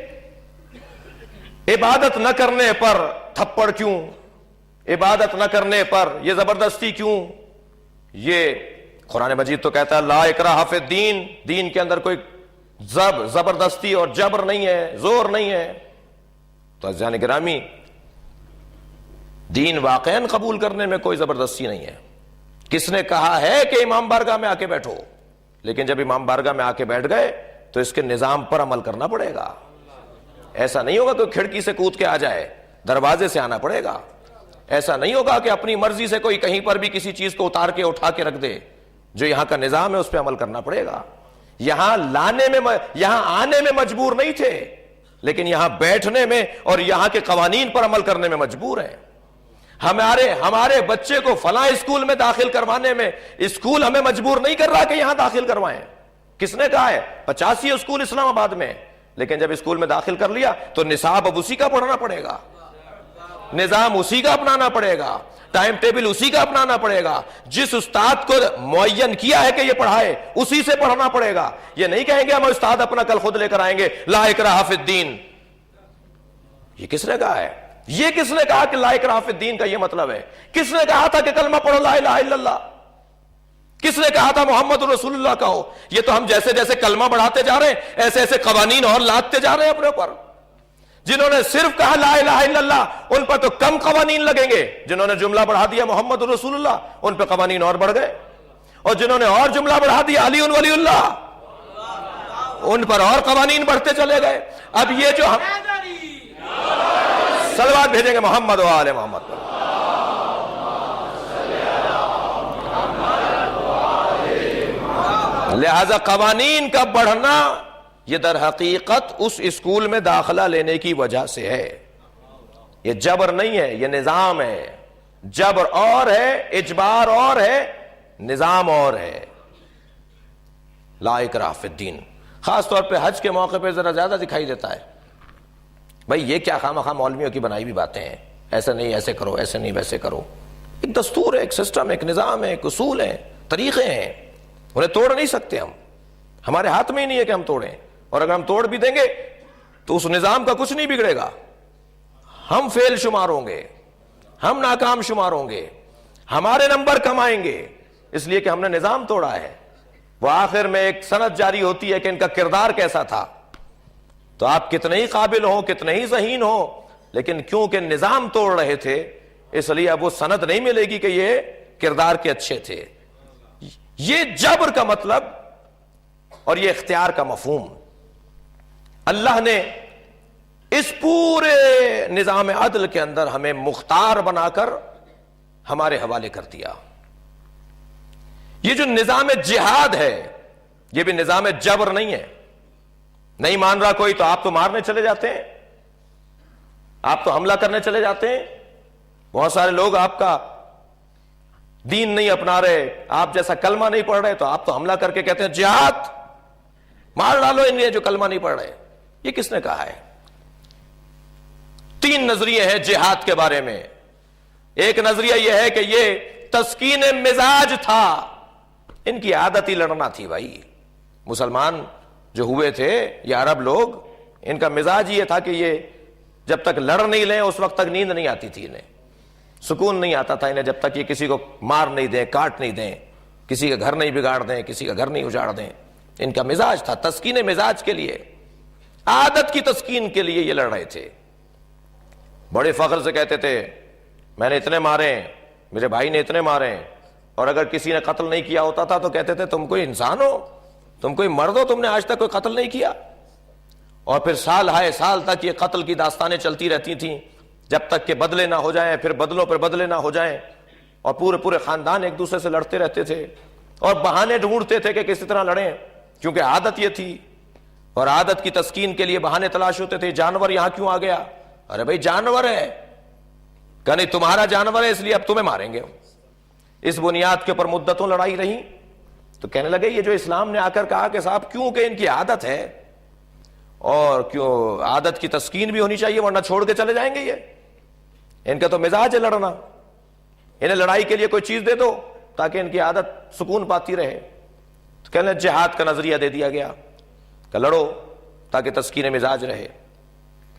عبادت نہ کرنے پر تھپڑ کیوں، عبادت نہ کرنے پر یہ زبردستی کیوں؟ یہ قرآن مجید تو کہتا ہے لا اکراہ فی الدین، دین کے اندر کوئی زبردستی اور جبر نہیں ہے، زور نہیں ہے. تو عزیزان گرامی دین واقعاً قبول کرنے میں کوئی زبردستی نہیں ہے. کس نے کہا ہے کہ امام بارگاہ میں آ کے بیٹھو؟ لیکن جب امام بارگاہ میں آ کے بیٹھ گئے تو اس کے نظام پر عمل کرنا پڑے گا. ایسا نہیں ہوگا کہ کھڑکی سے کود کے آ جائے، دروازے سے آنا پڑے گا. ایسا نہیں ہوگا کہ اپنی مرضی سے کوئی کہیں پر بھی کسی چیز کو اتار کے اٹھا کے رکھ دے. جو یہاں کا نظام ہے اس پہ عمل کرنا پڑے گا. یہاں آنے میں مجبور نہیں تھے، لیکن یہاں بیٹھنے میں اور یہاں کے قوانین پر عمل کرنے میں مجبور ہیں. ہمارے بچے کو فلاں اسکول میں داخل کروانے میں اسکول ہمیں مجبور نہیں کر رہا کہ یہاں داخل کروائیں. کس نے کہا ہے؟ 85 اسکول اسلام آباد میں، لیکن جب اسکول میں داخل کر لیا تو نصاب اب اسی کا پڑھنا پڑے گا، نظام اسی کا اپنانا پڑے گا، ٹائم ٹیبل اسی کا اپنانا پڑے گا. جس استاد کو معین کیا ہے کہ یہ پڑھائے اسی سے پڑھنا پڑے گا. یہ نہیں کہیں گے ہم استاد اپنا کل خود لے کر آئیں گے. لا اکراہ فی الدین، یہ کس نے کہا ہے؟ یہ کس نے کہا کہ لا اکراہ فی الدین کا یہ مطلب ہے؟ کس نے کہا تھا کہ کلمہ پڑھو لا الہ الا اللہ؟ کس نے کہا تھا محمد رسول اللہ کہو؟ یہ تو ہم جیسے جیسے کلمہ بڑھاتے جا رہے ہیں ایسے ایسے قوانین اور لاتے جا رہے ہیں اپنے اوپر. جنہوں نے صرف کہا لا الہ الا اللہ ان پر تو کم قوانین لگیں گے، جنہوں نے جملہ بڑھا دیا محمد رسول اللہ ان پہ قوانین اور بڑھ گئے، اور جنہوں نے اور جملہ بڑھا دیا علی ولی اللہ ان پر اور قوانین بڑھتے چلے گئے. اب یہ جو ہم صلوات بھیجیں گے محمد و آل محمد پر، لہذا قوانین کا بڑھنا یہ در حقیقت اس اسکول میں داخلہ لینے کی وجہ سے ہے. یہ جبر نہیں ہے، یہ نظام ہے. جبر اور ہے، اجبار اور ہے، نظام اور ہے. لا اکراہ فی الدین خاص طور پہ حج کے موقع پہ ذرا زیادہ دکھائی دیتا ہے. بھائی یہ کیا خواہ مخواہ مولویوں کی بنائی بھی باتیں ہیں، ایسا نہیں ایسے کرو، ایسے نہیں ویسے کرو. ایک دستور ہے، ایک سسٹم ہے، ایک نظام ہے، ایک اصول ہے، طریقے ہیں، انہیں توڑ نہیں سکتے ہم. ہمارے ہاتھ میں ہی نہیں ہے کہ ہم توڑیں، اور اگر ہم توڑ بھی دیں گے تو اس نظام کا کچھ نہیں بگڑے گا. ہم فیل شمار ہوں گے، ہم ناکام شمار ہوں گے، ہمارے نمبر کم آئیں گے، اس لیے کہ ہم نے نظام توڑا ہے. وہ آخر میں ایک سند جاری ہوتی ہے کہ ان کا کردار کیسا تھا. تو آپ کتنے ہی قابل ہوں، کتنے ہی ذہین ہوں، لیکن کیونکہ نظام توڑ رہے تھے اس لیے اب وہ سند نہیں ملے گی کہ یہ کردار کے اچھے تھے۔ یہ جبر کا مطلب اور یہ اختیار کا مفہوم اللہ نے اس پورے نظام عدل کے اندر ہمیں مختار بنا کر ہمارے حوالے کر دیا۔ یہ جو نظام جہاد ہے یہ بھی نظام جبر نہیں ہے۔ نہیں مان رہا کوئی تو آپ تو مارنے چلے جاتے ہیں، آپ تو حملہ کرنے چلے جاتے ہیں۔ بہت سارے لوگ آپ کا دین نہیں اپنا رہے، آپ جیسا کلمہ نہیں پڑھ رہے تو آپ تو حملہ کر کے کہتے ہیں جہاد، مار ڈالو ان جو کلمہ نہیں پڑھ رہے۔ یہ کس نے کہا ہے؟ تین نظریے ہیں جہاد کے بارے میں۔ ایک نظریہ یہ ہے کہ یہ تسکین مزاج تھا، ان کی عادت ہی لڑنا تھی۔ بھائی مسلمان جو ہوئے تھے یہ عرب لوگ، ان کا مزاج یہ تھا کہ یہ جب تک لڑ نہیں لیں اس وقت تک نیند نہیں آتی تھی، انہیں سکون نہیں آتا تھا انہیں جب تک یہ کسی کو مار نہیں دیں، کاٹ نہیں دیں، کسی کا گھر نہیں بگاڑ دیں، کسی کا گھر نہیں اجاڑ دیں۔ ان کا مزاج تھا تسکین مزاج کے لیے، عادت کی تسکین کے لیے یہ لڑ رہے تھے۔ بڑے فخر سے کہتے تھے میں نے اتنے مارے ہیں، میرے بھائی نے اتنے مارے ہیں، اور اگر کسی نے قتل نہیں کیا ہوتا تھا تو کہتے تھے تم کوئی انسان ہو، تم کوئی مرد ہو، تم نے آج تک کوئی قتل نہیں کیا۔ اور پھر سال ہائے سال تک یہ قتل کی داستانیں چلتی رہتی تھیں جب تک کہ بدلے نہ ہو جائیں، پھر بدلوں پر بدلے نہ ہو جائیں، اور پورے خاندان ایک دوسرے سے لڑتے رہتے تھے اور بہانے ڈھونڈتے تھے کہ کسی طرح لڑیں، کیونکہ عادت یہ تھی۔ اور عادت کی تسکین کے لیے بہانے تلاش ہوتے تھے، جانور یہاں کیوں آ گیا؟ ارے بھائی جانور ہے، کہ نہیں تمہارا جانور ہے اس لیے اب تمہیں ماریں گے۔ اس بنیاد کے اوپر مدتوں لڑائی رہی، تو کہنے لگے یہ جو اسلام نے آ کر کہا کہ صاحب کیونکہ ان کی عادت ہے، اور کیوں عادت کی تسکین بھی ہونی چاہیے ورنہ چھوڑ کے چلے جائیں گے، یہ ان کا تو مزاج ہے لڑنا، انہیں لڑائی کے لیے کوئی چیز دے دو تاکہ ان کی عادت سکون پاتی رہے۔ تو کہنے جہاد کا نظریہ دے دیا گیا کہ لڑو تاکہ تسکین مزاج رہے۔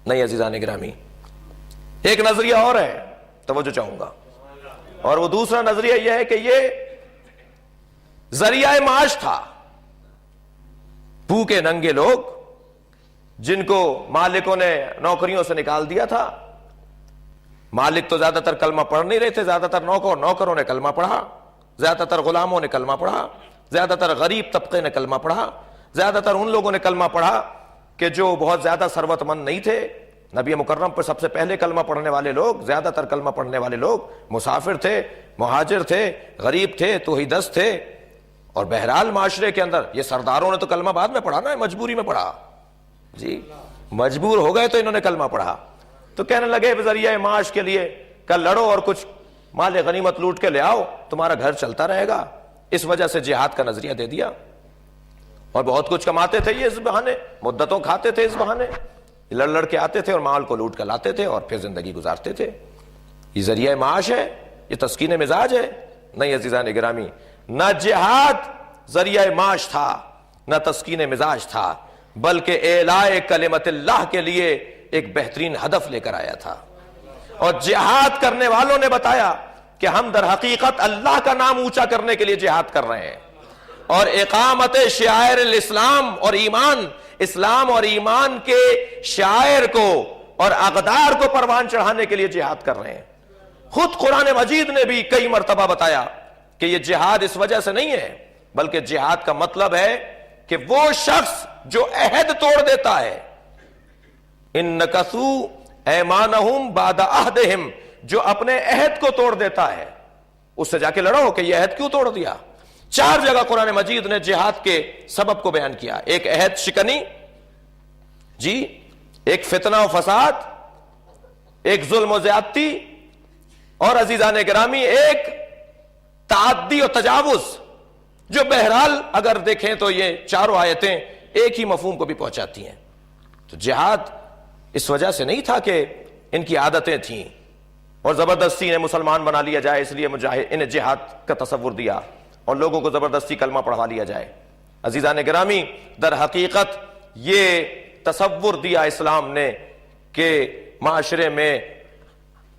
نہیں عزیزان گرامی، ایک نظریہ اور ہے، توجہ چاہوں گا، اور وہ دوسرا نظریہ یہ ہے کہ یہ ذریعہ معاش تھا۔ بھوکے ننگے لوگ جن کو مالکوں نے نوکریوں سے نکال دیا تھا، مالک تو زیادہ تر کلمہ پڑھ نہیں رہے تھے، زیادہ تر نوکروں نے کلمہ پڑھا، زیادہ تر غلاموں نے کلمہ پڑھا، زیادہ تر غریب طبقے نے کلمہ پڑھا، زیادہ تر ان لوگوں نے کلمہ پڑھا کہ جو بہت زیادہ ثروت مند نہیں تھے۔ نبی مکرم پر سب سے پہلے کلمہ پڑھنے والے لوگ، زیادہ تر کلمہ پڑھنے والے لوگ مسافر تھے، مہاجر تھے، غریب تھے، توحیدست تھے۔ اور بہرحال معاشرے کے اندر یہ سرداروں نے تو کلمہ بعد میں پڑھا نا، مجبوری میں پڑھا، جی مجبور ہو گئے تو انہوں نے کلمہ پڑھا۔ تو کہنے لگے ذریعہ معاش کے لیے کل لڑو اور کچھ مال غنیمت لوٹ کے لے آؤ، تمہارا گھر چلتا رہے گا۔ اس وجہ سے جہاد کا نظریہ دے دیا، اور بہت کچھ کماتے تھے یہ اس بہانے، مدتوں کھاتے تھے اس بہانے، لڑ کے آتے تھے اور مال کو لوٹ کر لاتے تھے اور پھر زندگی گزارتے تھے۔ یہ ذریعہ معاش ہے، یہ تسکین مزاج ہے؟ نہیں عزیزان گرامی، نہ جہاد ذریعہ معاش تھا نہ تسکین مزاج تھا، بلکہ اعلاء کلمت اللہ کے لیے ایک بہترین ہدف لے کر آیا تھا۔ اور جہاد کرنے والوں نے بتایا کہ ہم در حقیقت اللہ کا نام اونچا کرنے کے لیے جہاد کر رہے ہیں، اور اقامت شعائر الاسلام اور ایمان، اسلام اور ایمان کے شاعر کو اور اقدار کو پروان چڑھانے کے لیے جہاد کر رہے ہیں۔ خود قرآن مجید نے بھی کئی مرتبہ بتایا کہ یہ جہاد اس وجہ سے نہیں ہے، بلکہ جہاد کا مطلب ہے کہ وہ شخص جو عہد توڑ دیتا ہے، ان نکثوا ایمانہم بعد عہدہم، جو اپنے عہد کو توڑ دیتا ہے، اس سے جا کے لڑو کہ یہ عہد کیوں توڑ دیا۔ 4 جگہ قرآن مجید نے جہاد کے سبب کو بیان کیا، ایک عہد شکنی، جی ایک فتنہ و فساد، ایک ظلم و زیادتی، اور عزیزان گرامی ایک تعدی و تجاوز، جو بہرحال اگر دیکھیں تو یہ چاروں آیتیں ایک ہی مفہوم کو بھی پہنچاتی ہیں۔ تو جہاد اس وجہ سے نہیں تھا کہ ان کی عادتیں تھیں اور زبردستی انہیں مسلمان بنا لیا جائے، اس لیے انہیں جہاد کا تصور دیا اور لوگوں کو زبردستی کلمہ پڑھوا لیا جائے۔ عزیزان گرامی، در حقیقت یہ تصور دیا اسلام نے کہ معاشرے میں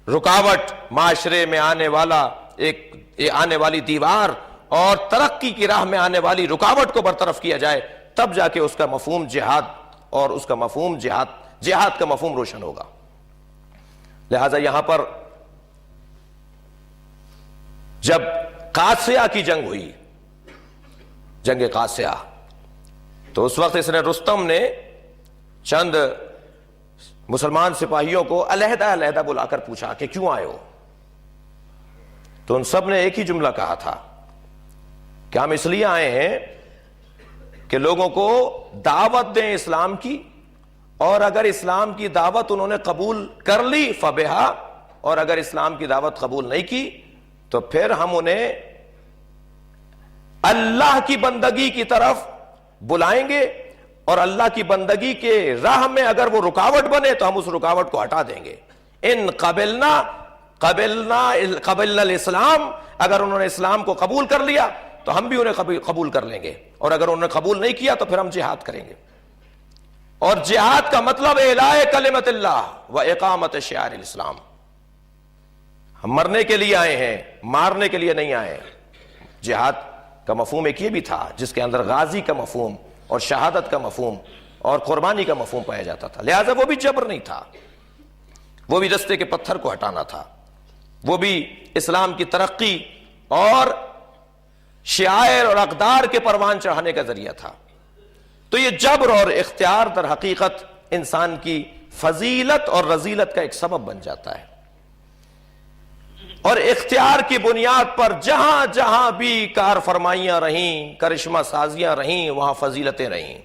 رکاوٹ، معاشرے میں آنے والی دیوار اور ترقی کی راہ میں آنے والی رکاوٹ کو برطرف کیا جائے، تب جا کے اس کا مفہوم جہاد اور اس کا مفہوم جہاد کا مفہوم روشن ہوگا۔ لہذا یہاں پر جب قاسیہ کی جنگ ہوئی، جنگ قاسیہ، تو اس وقت اس نے رستم نے چند مسلمان سپاہیوں کو علیحدہ علیحدہ بلا کر پوچھا کہ کیوں آئے ہو؟ تو ان سب نے ایک ہی جملہ کہا تھا کہ ہم اس لیے آئے ہیں کہ لوگوں کو دعوت دیں اسلام کی، اور اگر اسلام کی دعوت انہوں نے قبول کر لی فبہا، اور اگر اسلام کی دعوت قبول نہیں کی تو پھر ہم انہیں اللہ کی بندگی کی طرف بلائیں گے، اور اللہ کی بندگی کے راہ میں اگر وہ رکاوٹ بنے تو ہم اس رکاوٹ کو ہٹا دیں گے۔ ان قبلنا الاسلام، اگر انہوں نے اسلام کو قبول کر لیا تو ہم بھی انہیں قبول کر لیں گے، اور اگر انہوں نے قبول نہیں کیا تو پھر ہم جہاد کریں گے۔ اور جہاد کا مطلب اعلاء کلمت اللہ و اقامت شعائر الاسلام۔ ہم مرنے کے لیے آئے ہیں، مارنے کے لیے نہیں آئے۔ جہاد کا مفہوم ایک یہ بھی تھا جس کے اندر غازی کا مفہوم اور شہادت کا مفہوم اور قربانی کا مفہوم پایا جاتا تھا، لہذا وہ بھی جبر نہیں تھا، وہ بھی رستے کے پتھر کو ہٹانا تھا، وہ بھی اسلام کی ترقی اور شعائر اور اقدار کے پروان چڑھانے کا ذریعہ تھا۔ تو یہ جبر اور اختیار در حقیقت انسان کی فضیلت اور رذیلت کا ایک سبب بن جاتا ہے، اور اختیار کی بنیاد پر جہاں جہاں بھی کار فرمائیاں رہیں، کرشمہ سازیاں رہیں، وہاں فضیلتیں رہیں،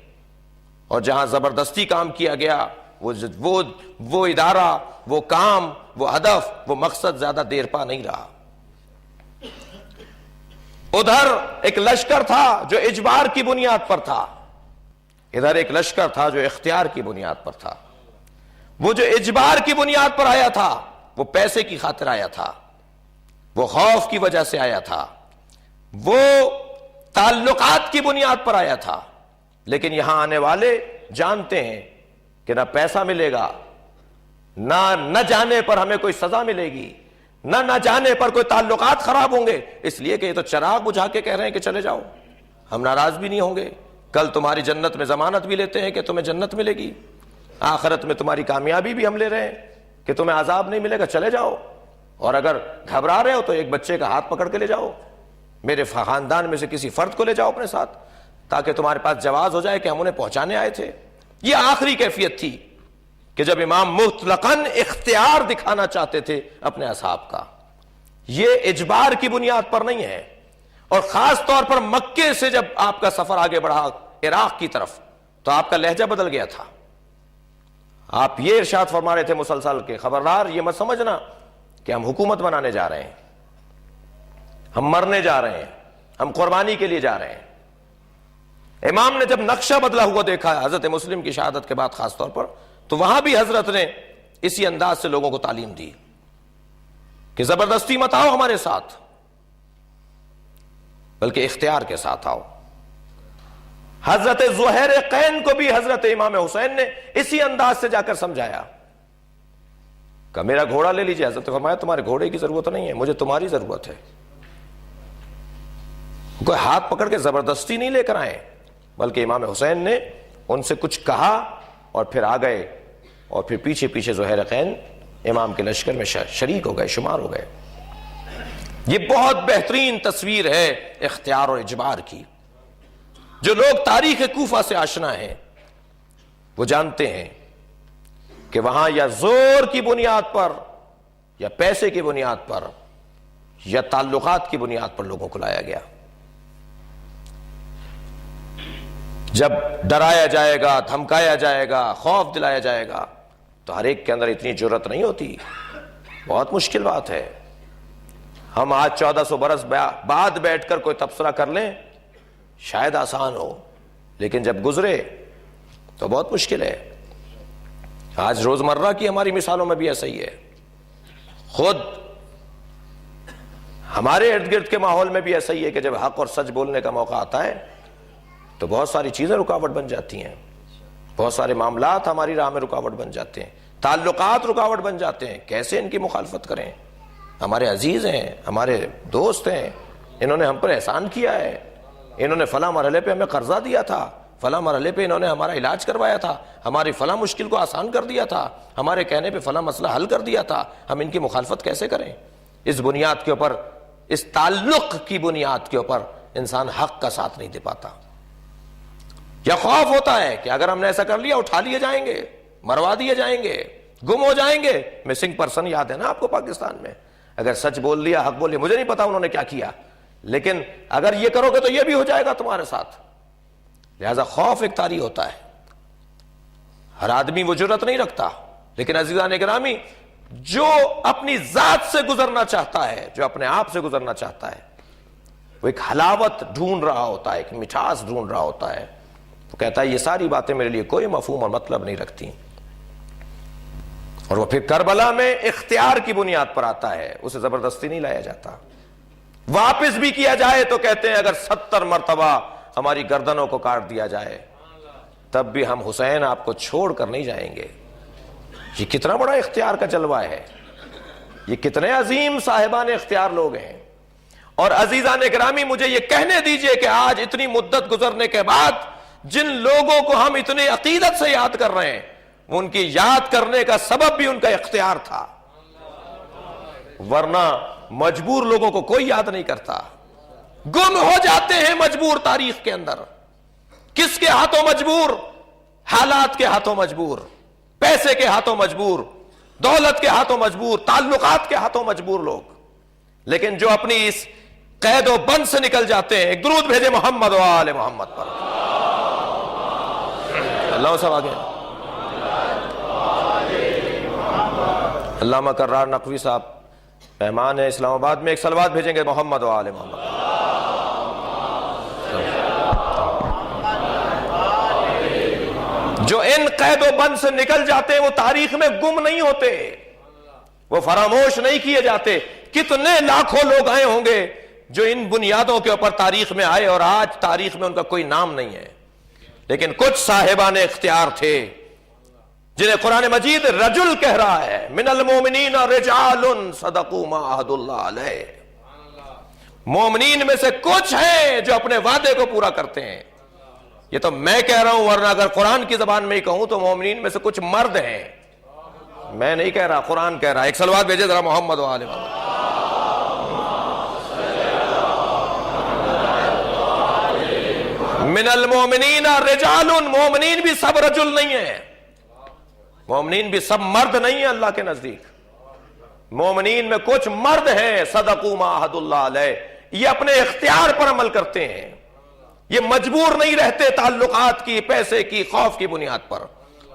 اور جہاں زبردستی کام کیا گیا وہ ادارہ، وہ کام، وہ ہدف، وہ مقصد زیادہ دیر پا نہیں رہا۔ ادھر ایک لشکر تھا جو اجبار کی بنیاد پر تھا، ادھر ایک لشکر تھا جو اختیار کی بنیاد پر تھا۔ وہ جو اجبار کی بنیاد پر آیا تھا وہ پیسے کی خاطر آیا تھا، وہ خوف کی وجہ سے آیا تھا، وہ تعلقات کی بنیاد پر آیا تھا، لیکن یہاں آنے والے جانتے ہیں کہ نہ پیسہ ملے گا، نہ جانے پر ہمیں کوئی سزا ملے گی، نہ جانے پر کوئی تعلقات خراب ہوں گے، اس لیے کہ یہ تو چراغ بجھا کے کہہ رہے ہیں کہ چلے جاؤ، ہم ناراض بھی نہیں ہوں گے، کل تمہاری جنت میں ضمانت بھی لیتے ہیں کہ تمہیں جنت ملے گی، آخرت میں تمہاری کامیابی بھی ہم لے رہے ہیں کہ تمہیں عذاب نہیں ملے گا، چلے جاؤ، اور اگر گھبرا رہے ہو تو ایک بچے کا ہاتھ پکڑ کے لے جاؤ، میرے خاندان میں سے کسی فرد کو لے جاؤ اپنے ساتھ، تاکہ تمہارے پاس جواز ہو جائے کہ ہم انہیں پہنچانے آئے تھے۔ یہ آخری کیفیت تھی کہ جب امام مطلقاً اختیار دکھانا چاہتے تھے اپنے اصحاب کا، یہ اجبار کی بنیاد پر نہیں ہے۔ اور خاص طور پر مکے سے جب آپ کا سفر آگے بڑھا عراق کی طرف تو آپ کا لہجہ بدل گیا تھا، آپ یہ ارشاد فرما رہے تھے مسلسل کہ خبردار یہ مت سمجھنا کہ ہم حکومت بنانے جا رہے ہیں، ہم مرنے جا رہے ہیں، ہم قربانی کے لیے جا رہے ہیں۔ امام نے جب نقشہ بدلا ہوا دیکھا حضرت مسلم کی شہادت کے بعد خاص طور پر، تو وہاں بھی حضرت نے اسی انداز سے لوگوں کو تعلیم دی کہ زبردستی مت آؤ ہمارے ساتھ، بلکہ اختیار کے ساتھ آؤ۔ حضرت زہیر قین کو بھی حضرت امام حسین نے اسی انداز سے جا کر سمجھایا کہ میرا گھوڑا لے لیجیے، حضرت فرمایا تمہارے گھوڑے کی ضرورت نہیں ہے، مجھے تمہاری ضرورت ہے۔ کوئی ہاتھ پکڑ کے زبردستی نہیں لے کر آئے، بلکہ امام حسین نے ان سے کچھ کہا اور پھر آ گئے، اور پھر پیچھے پیچھے زہیر قین امام کے لشکر میں شریک ہو گئے، شمار ہو گئے۔ یہ بہت بہترین تصویر ہے اختیار اور اجبار کی۔ جو لوگ تاریخ کوفہ سے آشنا ہیں وہ جانتے ہیں کہ وہاں یا زور کی بنیاد پر یا پیسے کی بنیاد پر یا تعلقات کی بنیاد پر لوگوں کو لایا گیا۔ جب ڈرایا جائے گا، دھمکایا جائے گا، خوف دلایا جائے گا تو ہر ایک کے اندر اتنی جرأت نہیں ہوتی، بہت مشکل بات ہے۔ ہم آج 1400 برس بعد بیٹھ کر کوئی تبصرہ کر لیں شاید آسان ہو، لیکن جب گزرے تو بہت مشکل ہے۔ آج روزمرہ کی ہماری مثالوں میں بھی ایسا ہی ہے، خود ہمارے ارد گرد کے ماحول میں بھی ایسا ہی ہے کہ جب حق اور سچ بولنے کا موقع آتا ہے تو بہت ساری چیزیں رکاوٹ بن جاتی ہیں، بہت سارے معاملات ہماری راہ میں رکاوٹ بن جاتے ہیں، تعلقات رکاوٹ بن جاتے ہیں، کیسے ان کی مخالفت کریں؟ ہمارے عزیز ہیں، ہمارے دوست ہیں، انہوں نے ہم پر احسان کیا ہے، انہوں نے فلاں مرحلے پہ ہمیں قرضہ دیا تھا، فلاں مرحلے پہ انہوں نے ہمارا علاج کروایا تھا، ہماری فلاں مشکل کو آسان کر دیا تھا، ہمارے کہنے پہ فلاں مسئلہ حل کر دیا تھا، ہم ان کی مخالفت کیسے کریں؟ اس بنیاد کے اوپر، اس تعلق کی بنیاد کے اوپر انسان حق کا ساتھ نہیں دے پاتا. یا خوف ہوتا ہے کہ اگر ہم نے ایسا کر لیا اٹھا لیے جائیں گے، مروا دیے جائیں گے، گم ہو جائیں گے. مسنگ پرسن یاد ہے نا آپ کو پاکستان میں؟ اگر سچ بول لیا، حق بول لیا، مجھے نہیں پتا انہوں نے کیا کیا، لیکن اگر یہ کرو گے تو یہ بھی ہو جائے گا تمہارے ساتھ. لہذا خوف ایک طاری ہوتا ہے، ہر آدمی وہ جرأت نہیں رکھتا. لیکن عزیزان گرامی، جو اپنی ذات سے گزرنا چاہتا ہے، جو اپنے آپ سے گزرنا چاہتا ہے، وہ ایک حلاوت ڈھونڈ رہا ہوتا ہے، ایک مٹھاس ڈھونڈ رہا ہوتا ہے. وہ کہتا ہے یہ ساری باتیں میرے لیے کوئی مفہوم اور مطلب نہیں رکھتی. اور وہ پھر کربلا میں اختیار کی بنیاد پر آتا ہے، اسے زبردستی نہیں لایا جاتا. واپس بھی کیا جائے تو کہتے ہیں اگر 70 مرتبہ ہماری گردنوں کو کاٹ دیا جائے تب بھی ہم حسین آپ کو چھوڑ کر نہیں جائیں گے. یہ کتنا بڑا اختیار کا جلوہ ہے، یہ کتنے عظیم صاحبان اختیار لوگ ہیں. اور عزیزان گرامی، مجھے یہ کہنے دیجئے کہ آج اتنی مدت گزرنے کے بعد جن لوگوں کو ہم اتنے عقیدت سے یاد کر رہے ہیں، ان کی یاد کرنے کا سبب بھی ان کا اختیار تھا، ورنہ مجبور لوگوں کو کوئی یاد نہیں کرتا. گم ہو جاتے ہیں مجبور تاریخ کے اندر. کس کے ہاتھوں مجبور؟ حالات کے ہاتھوں مجبور، پیسے کے ہاتھوں مجبور، دولت کے ہاتھوں مجبور، تعلقات کے ہاتھوں مجبور لوگ. لیکن جو اپنی اس قید و بند سے نکل جاتے ہیں، ایک درود بھیجے محمد و آل محمد پر. اللہ صاحب آگے. علامہ کرار نقوی صاحب مہمان ہے اسلام آباد میں، ایک صلوات بھیجیں گے محمد و آل محمد. جو ان قید و بند سے نکل جاتے ہیں وہ تاریخ میں گم نہیں ہوتے، وہ فراموش نہیں کیے جاتے. کتنے لاکھوں لوگ آئے ہوں گے جو ان بنیادوں کے اوپر تاریخ میں آئے اور آج تاریخ میں ان کا کوئی نام نہیں ہے. لیکن کچھ صاحبان اختیار تھے جنہیں قرآن مجید رجل کہہ رہا ہے، من المومنین رجال صدقوا ما عہد اللہ علیہ. مومنین میں سے کچھ ہیں جو اپنے وعدے کو پورا کرتے ہیں. یہ تو میں کہہ رہا ہوں، ورنہ اگر قرآن کی زبان میں ہی کہوں تو مومنین میں سے کچھ مرد ہیں. میں نہیں کہہ رہا، قرآن کہہ رہا ہے. ایک صلوات بھیجے ذرا محمد و آل محمد. من المومنین رجال، مومنین بھی سب رجل نہیں ہیں، مومنین بھی سب مرد نہیں ہیں. اللہ کے نزدیک مومنین میں کچھ مرد ہیں، صدقوا ما عہد اللہ علیہ، یہ اپنے اختیار پر عمل کرتے ہیں، یہ مجبور نہیں رہتے تعلقات کی، پیسے کی، خوف کی بنیاد پر،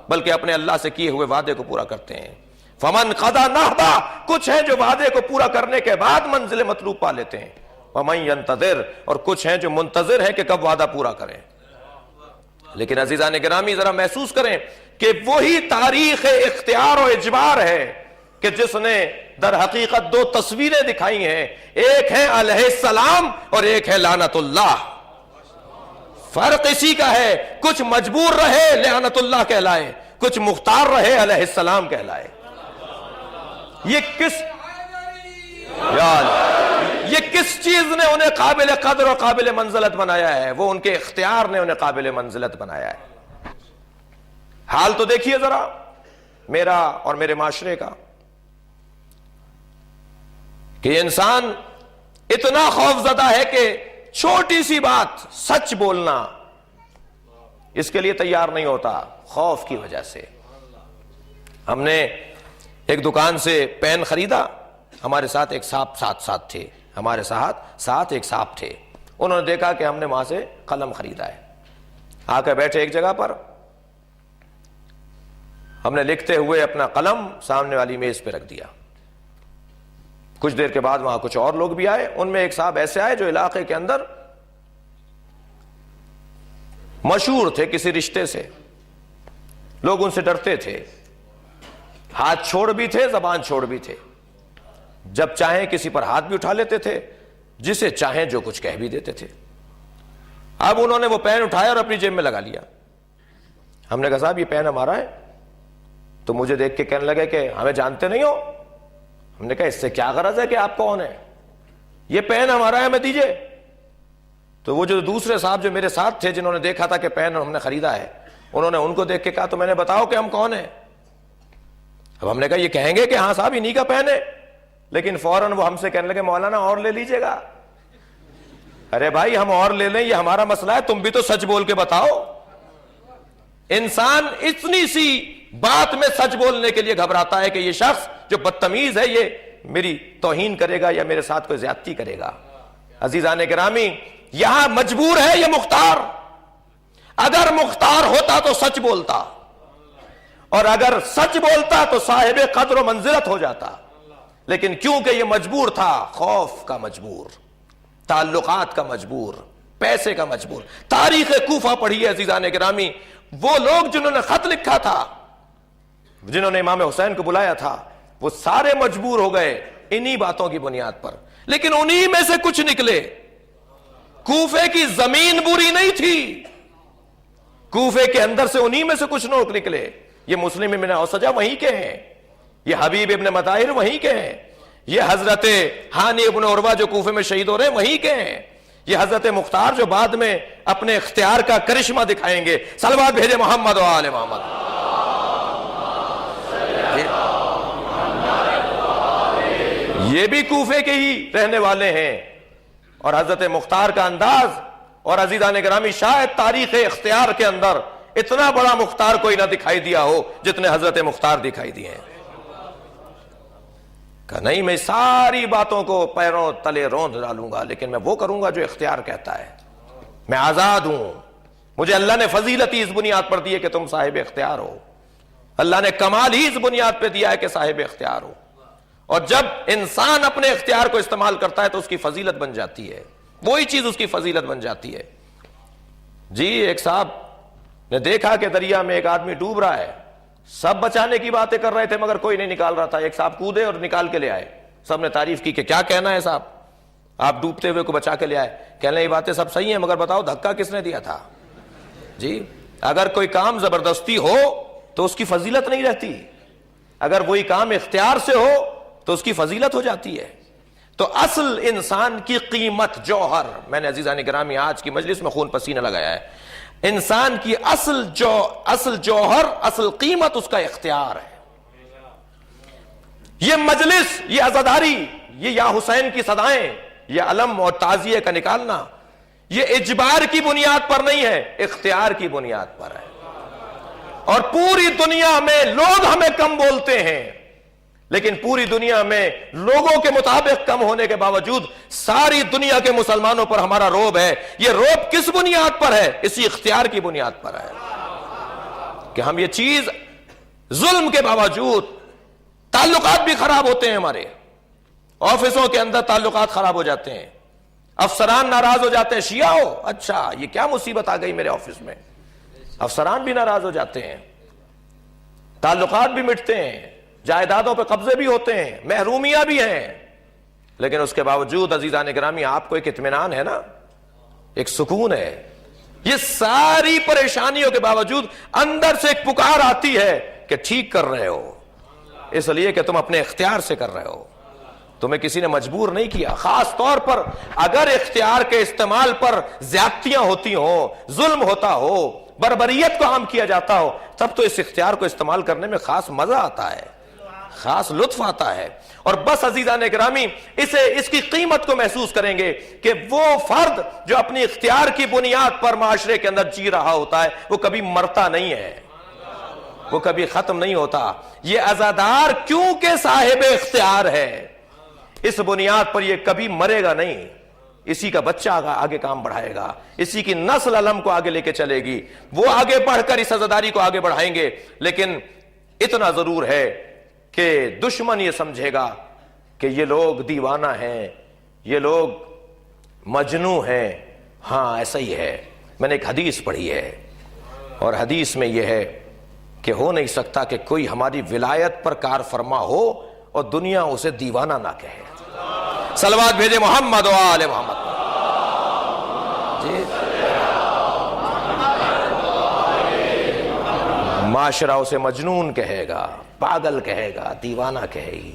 بلکہ اپنے اللہ سے کیے ہوئے وعدے کو پورا کرتے ہیں. فمن قضى نحبہ، کچھ ہیں جو وعدے کو پورا کرنے کے بعد منزل مطلوب پا لیتے ہیں. ومن ينتظر، اور کچھ ہیں جو منتظر ہیں کہ کب وعدہ پورا کریں. لیکن عزیزان گرامی ذرا محسوس کریں کہ وہی تاریخ اختیار و اجبار ہے کہ جس نے در حقیقت دو تصویریں دکھائی ہیں، ایک ہے علیہ السلام اور ایک ہے لعنت اللہ. فرق اسی کا ہے، کچھ مجبور رہے لعنت اللہ کہلائے، کچھ مختار رہے علیہ السلام کہلائے. یہ کس چیز نے انہیں قابل قدر اور قابل منزلت بنایا ہے؟ وہ ان کے اختیار نے انہیں قابل منزلت بنایا ہے. حال تو دیکھیے ذرا میرا اور میرے معاشرے کا، کہ انسان اتنا خوف زدہ ہے کہ چھوٹی سی بات سچ بولنا اس کے لیے تیار نہیں ہوتا، خوف کی وجہ سے. ہم نے ایک دکان سے پین خریدا، ہمارے ساتھ ایک ساتھ تھے، ہمارے ساتھ ایک صاحب تھے. انہوں نے دیکھا کہ ہم نے وہاں سے قلم خریدا ہے، آ کے بیٹھے ایک جگہ پر. ہم نے لکھتے ہوئے اپنا قلم سامنے والی میز پہ رکھ دیا. کچھ دیر کے بعد وہاں کچھ اور لوگ بھی آئے. ان میں ایک صاحب ایسے آئے جو علاقے کے اندر مشہور تھے کسی رشتے سے، لوگ ان سے ڈرتے تھے، ہاتھ چھوڑ بھی تھے، زبان چھوڑ بھی تھے. جب چاہیں کسی پر ہاتھ بھی اٹھا لیتے تھے، جسے چاہیں جو کچھ کہہ بھی دیتے تھے. اب انہوں نے وہ پین اٹھایا اور اپنی جیب میں لگا لیا. ہم نے کہا صاحب یہ پین ہمارا ہے. تو مجھے دیکھ کے کہنے لگے کہ ہمیں جانتے نہیں ہو. ہم نے کہا اس سے کیا غرض ہے کہ آپ کون ہیں؟ یہ پین ہمارا ہے، ہمیں دیجئے. تو وہ جو دوسرے صاحب جو میرے ساتھ تھے جنہوں نے دیکھا تھا کہ پین ہم نے خریدا ہے، انہوں نے ان کو دیکھ کے کہا تو میں نے بتاؤ کہ ہم کون ہیں؟ اب ہم نے کہا یہ کہیں گے کہ ہاں صاحب انہی کا پین ہے، لیکن فوراً وہ ہم سے کہنے لگے مولانا اور لے لیجئے گا۔ ارے بھائی ہم اور لے لیں، یہ ہمارا مسئلہ ہے، تم بھی تو سچ بول کے بتاؤ۔ انسان اتنی سی بات میں سچ بولنے کے لیے گھبراتا ہے کہ یہ شخص جو بدتمیز ہے یہ میری توہین کرے گا یا میرے ساتھ کوئی زیادتی کرے گا۔ عزیزان گرامی، یہاں مجبور ہے یہ مختار، اگر مختار ہوتا تو سچ بولتا، اور اگر سچ بولتا تو صاحب قدر و منزلت ہو جاتا، لیکن کیونکہ یہ مجبور تھا، خوف کا مجبور، تعلقات کا مجبور، پیسے کا مجبور۔ تاریخ کوفہ پڑھی ہے عزیزان گرامی، وہ لوگ جنہوں نے خط لکھا تھا، جنہوں نے امام حسین کو بلایا تھا، وہ سارے مجبور ہو گئے انہی باتوں کی بنیاد پر، لیکن انہی میں سے کچھ نکلے۔ کوفے کی زمین بری نہیں تھی، کوفے کے اندر سے انہی میں سے کچھ لوگ نکلے۔ یہ مسلم ابن اوسجہ وہیں کے ہیں، یہ حبیب ابن مطاہر وہیں کے ہیں، یہ حضرت ہانی ابن عروہ جو کوفے میں شہید ہو رہے ہیں وہیں کے ہیں، یہ حضرت مختار جو بعد میں اپنے اختیار کا کرشمہ دکھائیں گے۔ صلوات بھیجے محمد و آل محمد۔ یہ بھی کوفے کے ہی رہنے والے ہیں، اور حضرت مختار کا انداز، اور عزیزان گرامی شاید تاریخ اختیار کے اندر اتنا بڑا مختار کوئی نہ دکھائی دیا ہو جتنے حضرت مختار دکھائی دیے ہیں۔ کہ نہیں میں ساری باتوں کو پیروں تلے روند ڈالوں گا، لیکن میں وہ کروں گا جو اختیار کہتا ہے۔ میں آزاد ہوں، مجھے اللہ نے فضیلت ہی اس بنیاد پر دی ہے کہ تم صاحب اختیار ہو، اللہ نے کمال ہی اس بنیاد پہ دیا ہے کہ صاحب اختیار ہو، اور جب انسان اپنے اختیار کو استعمال کرتا ہے تو اس کی فضیلت بن جاتی ہے، وہی چیز اس کی فضیلت بن جاتی ہے۔ جی ایک صاحب نے دیکھا کہ دریا میں ایک آدمی ڈوب رہا ہے، سب بچانے کی باتیں کر رہے تھے مگر کوئی نہیں نکال رہا تھا، ایک صاحب کودے اور نکال کے لے آئے، سب نے تعریف کی کہ کیا کہنا ہے صاحب، آپ ڈوبتے ہوئے کو بچا کے لے آئے۔ کہنے یہ باتیں سب صحیح ہیں مگر بتاؤ دھکا کس نے دیا تھا؟ جی اگر کوئی کام زبردستی ہو تو اس کی فضیلت نہیں رہتی، اگر وہی کام اختیار سے ہو تو اس کی فضیلت ہو جاتی ہے۔ تو اصل انسان کی قیمت جوہر، میں نے عزیزان گرامی آج کی مجلس میں خون پسینہ لگایا ہے، انسان کی اصل جوہر، اصل قیمت اس کا اختیار ہے۔ یہ مجلس، یہ عزاداری، یہ یا حسین کی صدائیں، یہ علم اور تعزیے کا نکالنا، یہ اجبار کی بنیاد پر نہیں ہے، اختیار کی بنیاد پر ہے۔ اور پوری دنیا میں لوگ ہمیں کم بولتے ہیں، لیکن پوری دنیا میں لوگوں کے مطابق کم ہونے کے باوجود ساری دنیا کے مسلمانوں پر ہمارا روب ہے۔ یہ روب کس بنیاد پر ہے؟ اسی اختیار کی بنیاد پر ہے کہ ہم یہ چیز ظلم کے باوجود، تعلقات بھی خراب ہوتے ہیں، ہمارے آفسوں کے اندر تعلقات خراب ہو جاتے ہیں، افسران ناراض ہو جاتے ہیں، شیعہ ہو، اچھا یہ کیا مصیبت آ گئی میرے آفس میں، افسران بھی ناراض ہو جاتے ہیں، تعلقات بھی مٹتے ہیں، جائیدادوں پہ قبضے بھی ہوتے ہیں، محرومیاں بھی ہیں، لیکن اس کے باوجود عزیزان گرامی آپ کو ایک اطمینان ہے نا، ایک سکون ہے۔ یہ ساری پریشانیوں کے باوجود اندر سے ایک پکار آتی ہے کہ ٹھیک کر رہے ہو، اس لیے کہ تم اپنے اختیار سے کر رہے ہو، تمہیں کسی نے مجبور نہیں کیا۔ خاص طور پر اگر اختیار کے استعمال پر زیادتیاں ہوتی ہوں، ظلم ہوتا ہو، بربریت کو عام کیا جاتا ہو، تب تو اس اختیار کو استعمال کرنے میں خاص مزہ آتا ہے، خاص لطف آتا ہے۔ اور بس عزیزان گرامی اس کی قیمت کو محسوس کریں گے کہ وہ فرد جو اپنی اختیار کی بنیاد پر معاشرے کے اندر جی رہا ہوتا ہے وہ کبھی مرتا نہیں ہے، وہ کبھی ختم نہیں ہوتا۔ یہ عزادار کیونکہ صاحب اختیار ہے، اس بنیاد پر یہ کبھی مرے گا نہیں، اسی کا بچہ آگے کام بڑھائے گا، اسی کی نسل علم کو آگے لے کے چلے گی، وہ آگے بڑھ کر اس عزاداری کو آگے بڑھائیں گے۔ لیکن اتنا ضرور ہے کہ دشمن یہ سمجھے گا کہ یہ لوگ دیوانہ ہیں، یہ لوگ مجنوں ہیں۔ ہاں ایسا ہی ہے، میں نے ایک حدیث پڑھی ہے، اور حدیث میں یہ ہے کہ ہو نہیں سکتا کہ کوئی ہماری ولایت پر کار فرما ہو اور دنیا اسے دیوانہ نہ کہے۔ صلوات بھیجے محمد و آل محمد۔ جی معاشرہ اسے مجنون کہے گا، پاگل کہے گا، دیوانہ کہے گی۔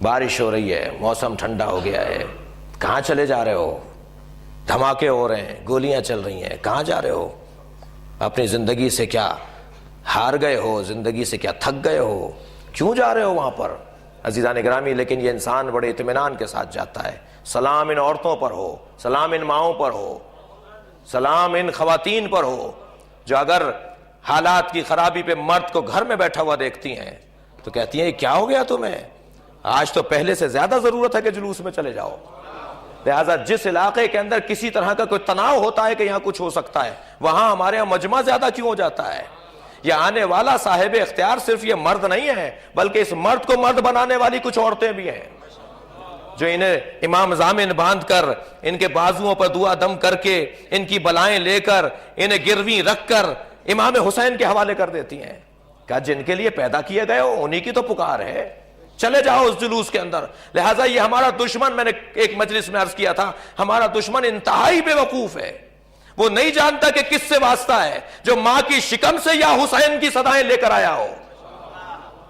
بارش ہو رہی ہے، موسم ٹھنڈا ہو گیا ہے، کہاں چلے جا رہے ہو؟ دھماکے ہو رہے ہیں، گولیاں چل رہی ہیں، کہاں جا رہے ہو؟ اپنی زندگی سے کیا ہار گئے ہو؟ زندگی سے کیا تھک گئے ہو؟ کیوں جا رہے ہو وہاں پر؟ عزیزان گرامی، لیکن یہ انسان بڑے اطمینان کے ساتھ جاتا ہے۔ سلام ان عورتوں پر ہو، سلام ان ماؤں پر ہو، سلام ان خواتین پر ہو جو اگر حالات کی خرابی پہ مرد کو گھر میں بیٹھا ہوا دیکھتی ہیں تو کہتی ہیں کیا ہو گیا تمہیں؟ آج تو پہلے سے زیادہ ضرورت ہے کہ جلوس میں چلے جاؤ۔ لہٰذا جس علاقے کے اندر کسی طرح کا کوئی تناؤ ہوتا ہے کہ یہاں کچھ ہو سکتا ہے، وہاں ہمارے یہاں مجمع زیادہ کیوں ہو جاتا ہے؟ یہ آنے والا صاحب اختیار صرف یہ مرد نہیں ہے، بلکہ اس مرد کو مرد بنانے والی کچھ عورتیں بھی ہیں جو انہیں امام ضامن باندھ کر، ان کے بازوؤں پر دعا دم کر کے، ان کی بلائیں لے کر، انہیں گرویں رکھ کر امام حسین کے حوالے کر دیتی ہیں۔ کہا جن کے لیے پیدا کیے گئے ہو انہی کی تو پکار ہے، چلے جاؤ اس جلوس کے اندر۔ لہٰذا یہ ہمارا دشمن، میں نے ایک مجلس میں عرض کیا تھا، ہمارا دشمن انتہائی بے وقوف ہے۔ وہ نہیں جانتا کہ کس سے واسطہ ہے، جو ماں کی شکم سے یا حسین کی صدائیں لے کر آیا ہو،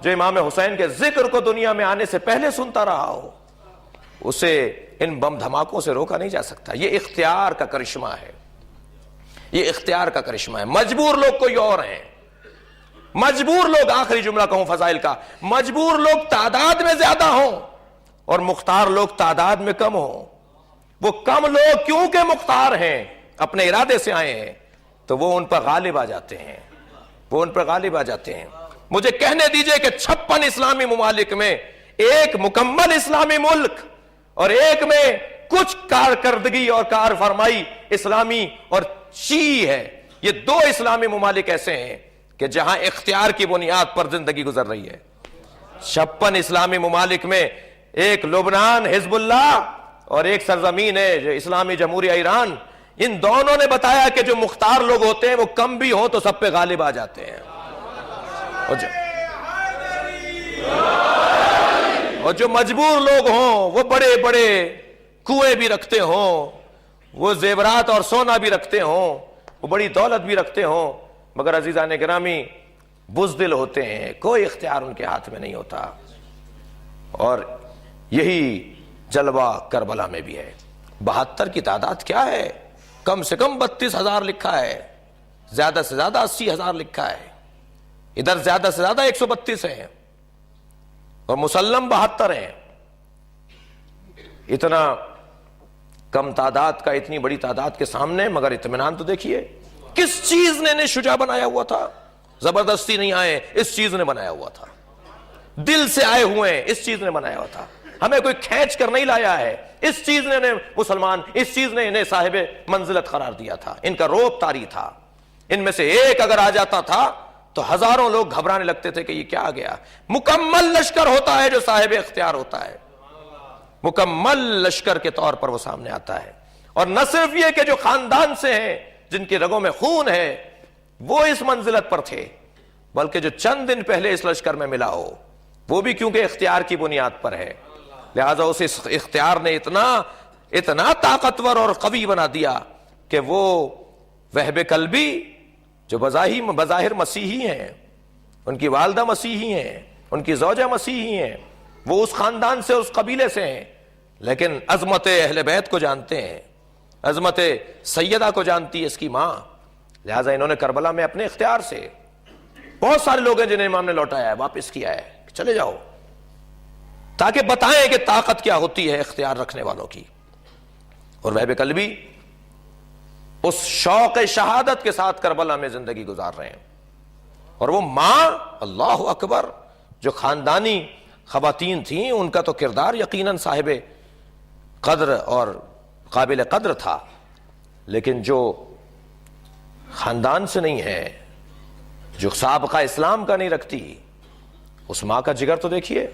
جو امام حسین کے ذکر کو دنیا میں آنے سے پہلے سنتا رہا ہو، اسے ان بم دھماکوں سے روکا نہیں جا سکتا۔ یہ اختیار کا کرشمہ ہے، یہ اختیار کا کرشمہ ہے۔ مجبور لوگ کوئی اور ہیں، مجبور لوگ، آخری جملہ کہوں فضائل کا، مجبور لوگ تعداد میں زیادہ ہوں اور مختار لوگ تعداد میں کم ہوں۔ وہ کم لوگ کیونکہ مختار ہیں، اپنے ارادے سے آئے ہیں، تو وہ ان پر غالب آ جاتے ہیں، وہ ان پر غالب آ جاتے ہیں۔ مجھے کہنے دیجئے کہ 56 اسلامی ممالک میں ایک مکمل اسلامی ملک اور ایک میں کچھ کارکردگی اور کار فرمائی اسلامی اور شیعی ہے۔ یہ 2 اسلامی ممالک ایسے ہیں کہ جہاں اختیار کی بنیاد پر زندگی گزر رہی ہے۔ 56 اسلامی ممالک میں ایک لبنان حزب اللہ اور ایک سرزمین ہے جو اسلامی جمہوریہ ایران، ان دونوں نے بتایا کہ جو مختار لوگ ہوتے ہیں وہ کم بھی ہوں تو سب پہ غالب آ جاتے ہیں، اور جو مجبور لوگ ہوں وہ بڑے بڑے کنویں بھی رکھتے ہوں، وہ زیورات اور سونا بھی رکھتے ہوں، وہ بڑی دولت بھی رکھتے ہوں، مگر عزیزان گرامی بزدل ہوتے ہیں، کوئی اختیار ان کے ہاتھ میں نہیں ہوتا۔ اور یہی جلوہ کربلا میں بھی ہے۔ 72 کی تعداد کیا ہے؟ کم سے کم 32,000 لکھا ہے، زیادہ سے زیادہ 80,000 لکھا ہے، ادھر زیادہ سے زیادہ 132 ہیں اور مسلم 72 ہیں۔ اتنا کم تعداد کا اتنی بڑی تعداد کے سامنے مگر اطمینان تو دیکھیے، کس چیز نے انہیں شجاع بنایا ہوا تھا؟ زبردستی نہیں آئے، اس چیز نے بنایا ہوا تھا، دل سے آئے ہوئے ہیں، اس چیز نے بنایا ہوا تھا، ہمیں کوئی کھینچ کر نہیں لایا ہے، اس چیز نے انہیں مسلمان، اس چیز نے انہیں صاحب منزلت قرار دیا تھا، ان کا روب طاری تھا۔ ان میں سے ایک اگر آ جاتا تھا تو ہزاروں لوگ گھبرانے لگتے تھے کہ یہ کیا آ گیا۔ مکمل لشکر ہوتا ہے جو صاحب اختیار ہوتا ہے، مکمل لشکر کے طور پر وہ سامنے آتا ہے۔ اور نہ صرف یہ کہ جو خاندان سے ہیں، جن کے رگوں میں خون ہے، وہ اس منزلت پر تھے، بلکہ جو چند دن پہلے اس لشکر میں ملا ہو، وہ بھی کیونکہ اختیار کی بنیاد پر ہے، لہذا اس اختیار نے اتنا طاقتور اور قوی بنا دیا کہ وہ وہب قلبی جو بظاہر مسیحی ہیں، ان کی والدہ مسیحی ہیں، ان کی زوجہ مسیحی ہیں، وہ اس خاندان سے، اس قبیلے سے ہیں، لیکن عظمت اہل بیت کو جانتے ہیں، عظمت سیدہ کو جانتی ہے اس کی ماں، لہٰذا انہوں نے کربلا میں اپنے اختیار سے، بہت سارے لوگ ہیں جنہیں امام نے لوٹایا ہے، واپس کیا ہے، چلے جاؤ، تاکہ بتائیں کہ طاقت کیا ہوتی ہے اختیار رکھنے والوں کی۔ اور وہب قلبی اس شوق شہادت کے ساتھ کربلا میں زندگی گزار رہے ہیں، اور وہ ماں، اللہ اکبر، جو خاندانی خواتین تھیں، ان کا تو کردار یقیناً صاحب قدر اور قابل قدر تھا، لیکن جو خاندان سے نہیں ہے، جو سابقہ اسلام کا نہیں رکھتی، اس ماں کا جگر تو دیکھیے،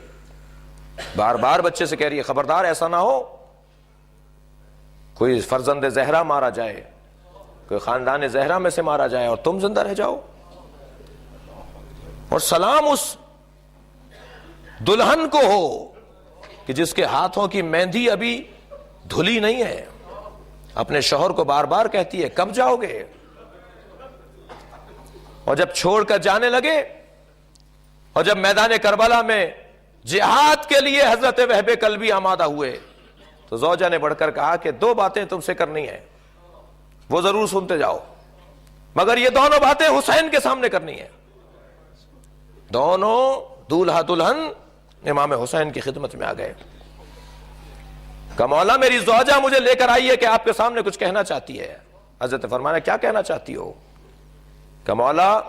بار بار بچے سے کہہ رہی ہے خبردار ایسا نہ ہو کوئی فرزند زہرا مارا جائے، کوئی خاندان زہرا میں سے مارا جائے اور تم زندہ رہ جاؤ۔ اور سلام اس دلہن کو ہو کہ جس کے ہاتھوں کی مہندی ابھی دھلی نہیں ہے، اپنے شوہر کو بار بار کہتی ہے کب جاؤ گے، اور جب چھوڑ کر جانے لگے، اور جب میدان کربلا میں جہاد کے لیے حضرت وہب قلبی آمادہ ہوئے، تو زوجہ نے بڑھ کر کہا کہ 2 باتیں تم سے کرنی ہیں۔ وہ ضرور سنتے جاؤ، مگر یہ دونوں باتیں حسین کے سامنے کرنی ہے. دونوں دولہا دلہن امام حسین کی خدمت میں آ گئے. کہ مولا میری زوجہ مجھے لے کر آئی ہے کہ آپ کے سامنے کچھ کہنا چاہتی ہے. حضرت فرمایا کیا کہنا چاہتی ہو؟ کہ مولا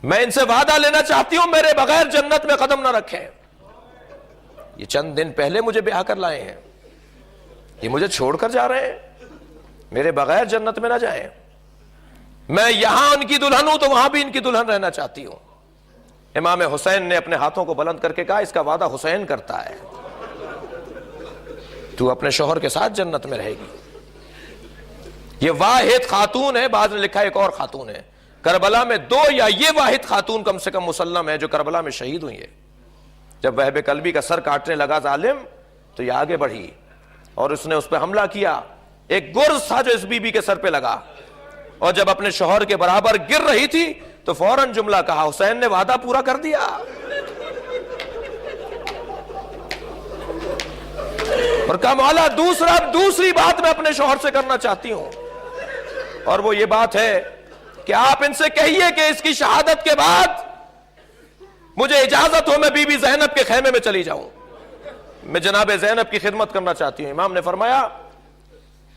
میں ان سے وعدہ لینا چاہتی ہوں میرے بغیر جنت میں قدم نہ رکھیں. یہ چند دن پہلے مجھے بیاہ کر لائے ہیں، یہ مجھے چھوڑ کر جا رہے ہیں، میرے بغیر جنت میں نہ جائیں. میں یہاں ان کی دلہن ہوں تو وہاں بھی ان کی دلہن رہنا چاہتی ہوں. امام حسین نے اپنے ہاتھوں کو بلند کر کے کہا اس کا وعدہ حسین کرتا ہے، تو اپنے شوہر کے ساتھ جنت میں رہے گی. یہ واحد خاتون ہے، بعض نے لکھا ایک اور خاتون ہے کربلا میں 2 یا یہ واحد خاتون کم سے کم مسلم ہے جو کربلا میں شہید ہوئی ہے. جب وہب کلبی کا سر کاٹنے لگا ظالم تو یہ آگے بڑھی اور اس نے اس پہ حملہ کیا. ایک گرز تھا جو اس بی بی کے سر پہ لگا، اور جب اپنے شوہر کے برابر گر رہی تھی تو فوراً جملہ کہا حسین نے وعدہ پورا کر دیا. اور کہا مولا دوسری بات میں اپنے شوہر سے کرنا چاہتی ہوں، اور وہ یہ بات ہے کہ آپ ان سے کہیے کہ اس کی شہادت کے بعد مجھے اجازت ہو میں بی بی زینب کے خیمے میں چلی جاؤں، میں جناب زینب کی خدمت کرنا چاہتی ہوں. امام نے فرمایا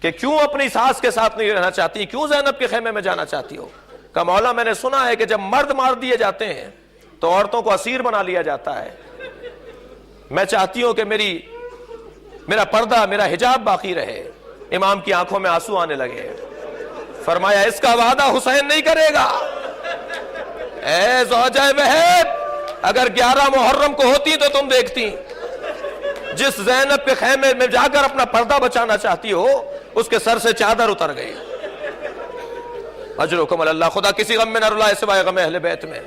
کہ کیوں اپنی ساس کے ساتھ نہیں رہنا چاہتی، کیوں زینب کے خیمے میں جانا چاہتی ہو؟ کہ مولا میں نے سنا ہے کہ جب مرد مار دیے جاتے ہیں تو عورتوں کو اسیر بنا لیا جاتا ہے، میں چاہتی ہوں کہ میرا پردہ میرا حجاب باقی رہے. امام کی آنکھوں میں آنسو آنے لگے. فرمایا اس کا وعدہ حسین نہیں کرے گا. اے زوجہ وہب اگر 11 محرم کو ہوتی تو تم دیکھتی جس زینب کے خیمے میں جا کر اپنا پردہ بچانا چاہتی ہو اس کے سر سے چادر اتر گئی. اجرکم اللہ. خدا کسی غم میں نہ رلائے سوائے غم اہل بیت میں.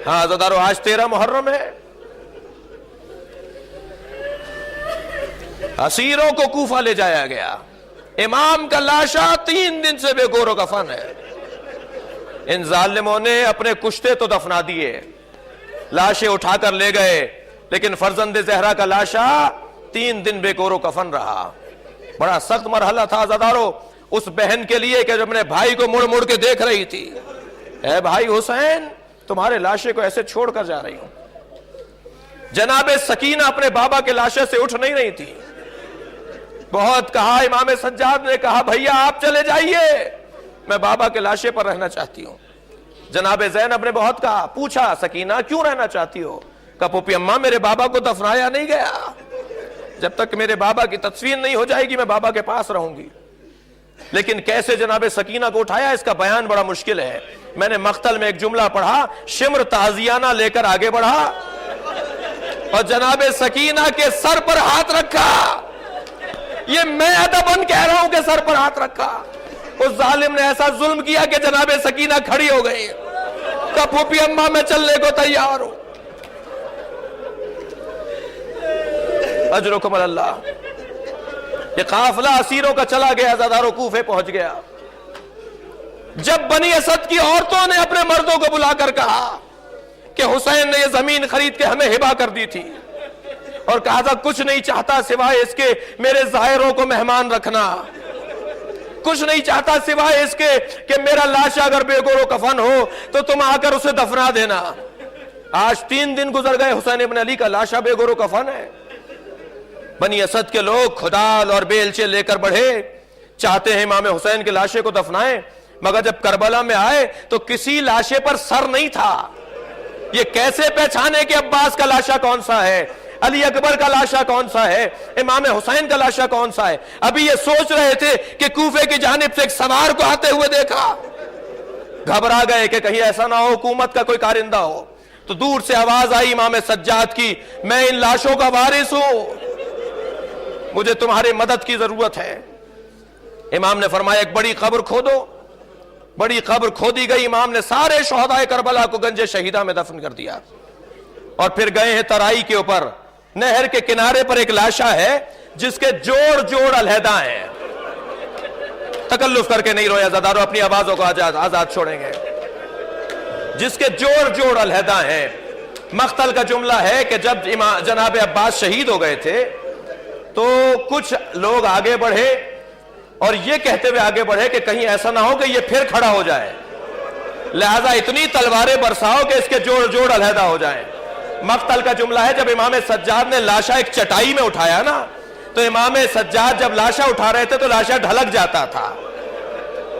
ہاں عزادارو آج 13 محرم ہے. اسیروں کو کوفہ لے جایا گیا. امام کا لاشا 3 دن سے بے گور و کفن ہے. ان ظالموں نے اپنے کشتے تو دفنا دیے، لاشیں اٹھا کر لے گئے، لیکن فرزند زہرا کا لاشا 3 دن بے گور و کفن رہا. بڑا سخت مرحلہ تھا عزادارو اس بہن کے لیے کہ جب اپنے بھائی کو مڑ مڑ کے دیکھ رہی تھی. اے بھائی حسین تمہارے لاشے کو ایسے چھوڑ کر جا رہی ہوں. جناب سکینہ اپنے بابا کے لاشے سے اٹھ نہیں رہی تھی. بہت کہا، امام سجاد نے کہا بھیا آپ چلے جائیے، میں بابا کے لاشے پر رہنا چاہتی ہوں. جناب زینب نے بہت کہا، پوچھا سکینہ کیوں رہنا چاہتی ہو؟ کہا پھوپھی اماں میرے بابا کو دفنایا نہیں گیا، جب تک میرے بابا کی تدفین نہیں ہو جائے گی میں بابا کے پاس رہوں گی. لیکن کیسے جناب سکینہ کو اٹھایا اس کا بیان بڑا مشکل ہے. میں نے مقتل میں ایک جملہ پڑھا، شمر تعزیانہ لے کر آگے بڑھا اور جناب سکینہ کے سر پر ہاتھ رکھا. یہ میں ادباً کہہ رہا ہوں کہ سر پر ہاتھ رکھا. اس ظالم نے ایسا ظلم کیا کہ جناب سکینہ کھڑی ہو گئی. کہا پھوپھی اماں میں چلنے کو تیار ہوں. اجرکم اللہ. یہ قافلہ اسیروں کا چلا گیا، عزادارو کوفے پہنچ گیا. جب بنی اسد کی عورتوں نے اپنے مردوں کو بلا کر کہا کہ حسین نے یہ زمین خرید کے ہمیں ہبہ کر دی تھی اور کہا تھا کچھ نہیں چاہتا سوائے اس کے میرے ظاہروں کو مہمان رکھنا، کچھ نہیں چاہتا سوائے اس کے کہ میرا لاشا اگر بے گور و کفن ہو تو تم آ کر اسے دفنا دینا. آج 3 دن گزر گئے، حسین ابن علی کا لاشا بے گور و کفن ہے. بنی اسد کے لوگ کھدال اور بیلچے لے کر بڑھے، چاہتے ہیں امام حسین کے لاشے کو دفنائیں، مگر جب کربلا میں آئے تو کسی لاشے پر سر نہیں تھا. یہ کیسے پہچانے کہ عباس کا لاشا کون سا ہے، علی اکبر کا لاشا کون سا ہے، امام حسین کا لاشا کون سا ہے؟ ابھی یہ سوچ رہے تھے کہ کوفے کی جانب سے ایک سوار کو آتے ہوئے دیکھا، گھبرا گئے کہ کہیں ایسا نہ ہو حکومت کا کوئی کارندہ ہو. تو دور سے آواز آئی امام سجاد کی، میں ان لاشوں کا وارث ہوں، مجھے تمہاری مدد کی ضرورت ہے. امام نے فرمایا ایک بڑی قبر کھودو. بڑی قبر کھودی گئی. امام نے سارے شہدائے کربلا کو گنج شہیدہ میں دفن کر دیا اور پھر گئے ہیں ترائی کے اوپر. نہر کے کنارے پر ایک لاشا ہے جس کے جوڑ علیحدہ ہیں. تکلف کر کے نہیں رویا زدارو، اپنی آوازوں کو آزاد چھوڑیں گے. جس کے جوڑ علیحدہ ہیں. مقتل کا جملہ ہے کہ جب جناب عباس شہید ہو گئے تھے تو کچھ لوگ آگے بڑھے اور یہ کہتے ہوئے آگے بڑھے کہ کہیں ایسا نہ ہو کہ یہ پھر کھڑا ہو جائے، لہذا اتنی تلواریں برساؤ کہ اس کے جوڑ جوڑ علیحدہ ہو جائیں۔ مقتل کا جملہ ہے، جب امام سجاد نے لاشا ایک چٹائی میں اٹھایا نا، تو امام سجاد جب لاشا اٹھا رہے تھے تو لاشا ڈھلک جاتا تھا،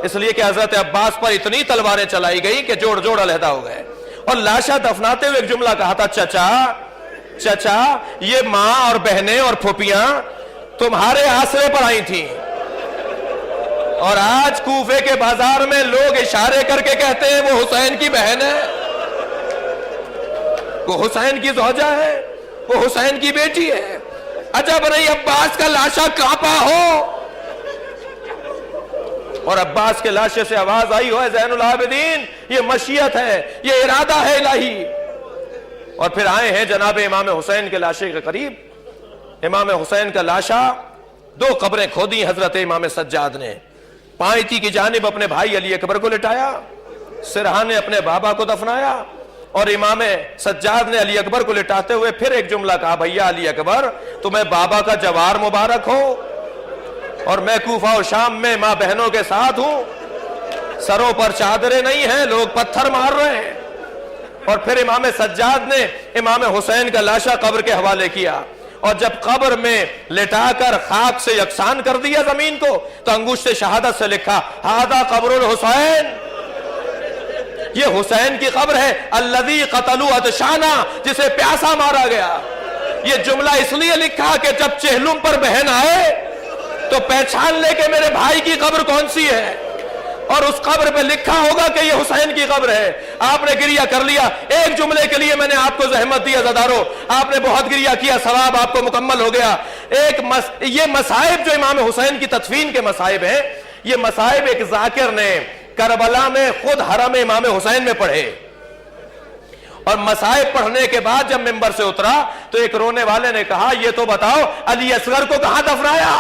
اس لیے کہ حضرت عباس پر اتنی تلواریں چلائی گئی کہ جوڑ جوڑ علیحدہ ہو گئے۔ اور لاشا دفناتے ہوئے ایک جملہ کہا تھا، چچا یہ ماں اور بہنیں اور پھوپیاں تمہارے آسرے پر آئی تھیں، اور آج کوفے کے بازار میں لوگ اشارے کر کے کہتے ہیں وہ حسین کی بہن ہے، وہ حسین کی زوجہ ہے، وہ حسین کی بیٹی ہے۔ عجب نہیں عباس کا لاشا کانپا ہو، اور عباس کے لاشے سے آواز آئی ہو، زین العابدین یہ مشیت ہے، یہ ارادہ ہے الہی۔ اور پھر آئے ہیں جناب امام حسین کے لاشے کے قریب۔ امام حسین کا لاشا، دو قبریں کھودی حضرت امام سجاد نے، پائتی کی جانب اپنے بھائی علی اکبر کو لٹایا، سرہا نے اپنے بابا کو دفنایا، اور امام سجاد نے علی اکبر کو لٹاتے ہوئے پھر ایک جملہ کہا، بھیا علی اکبر تمہیں بابا کا جوار مبارک ہو، اور میں کوفہ و شام میں ماں بہنوں کے ساتھ ہوں، سروں پر چادریں نہیں ہیں، لوگ پتھر مار رہے ہیں۔ اور پھر امام سجاد نے امام حسین کا لاشا قبر کے حوالے کیا، اور جب قبر میں لٹا کر خاک سے یکسان کر دیا زمین کو، تو انگشت شہادت سے لکھا، ھذا قبر الحسین، یہ حسین کی قبر ہے، الذی قتلوا عطشانا، جسے پیاسا مارا گیا۔ یہ جملہ اس لیے لکھا کہ جب چہلم پر بہن آئے تو پہچان لے کہ میرے بھائی کی قبر کون سی ہے، اور اس قبر پہ لکھا ہوگا کہ یہ حسین کی قبر ہے۔ آپ نے گریہ کر لیا، ایک جملے کے لیے میں نے آپ کو زحمت دی عزادارو، آپ نے بہت گریہ کیا، ثواب آپ کو مکمل ہو گیا۔ یہ مصائب جو امام حسین کی تدفین کے مصائب ہیں، یہ مصائب ایک ذاکر نے کربلا میں خود حرم امام حسین میں پڑھے، اور مصائب پڑھنے کے بعد جب ممبر سے اترا تو ایک رونے والے نے کہا، یہ تو بتاؤ علی اصغر کو کہاں دفنایا؟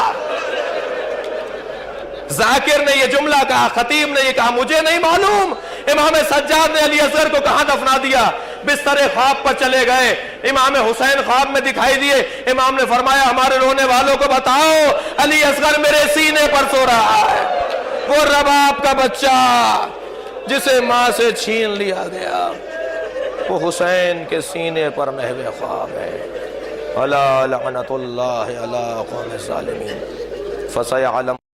ذاکر نے یہ جملہ کہا، خطیب نے یہ کہا، مجھے نہیں معلوم امام سجاد نے علی اصغر کو کہاں دفنا دیا۔ بستر خواب پر چلے گئے، امام حسین خواب میں دکھائی دیے، امام نے فرمایا ہمارے رونے والوں کو بتاؤ علی اصغر میرے سینے پر سو رہا ہے، وہ رباب کا بچہ جسے ماں سے چھین لیا گیا، وہ حسین کے سینے پر محو خواب ہے۔ الا لعنت اللہ علی قوم الظالمین فسیعلم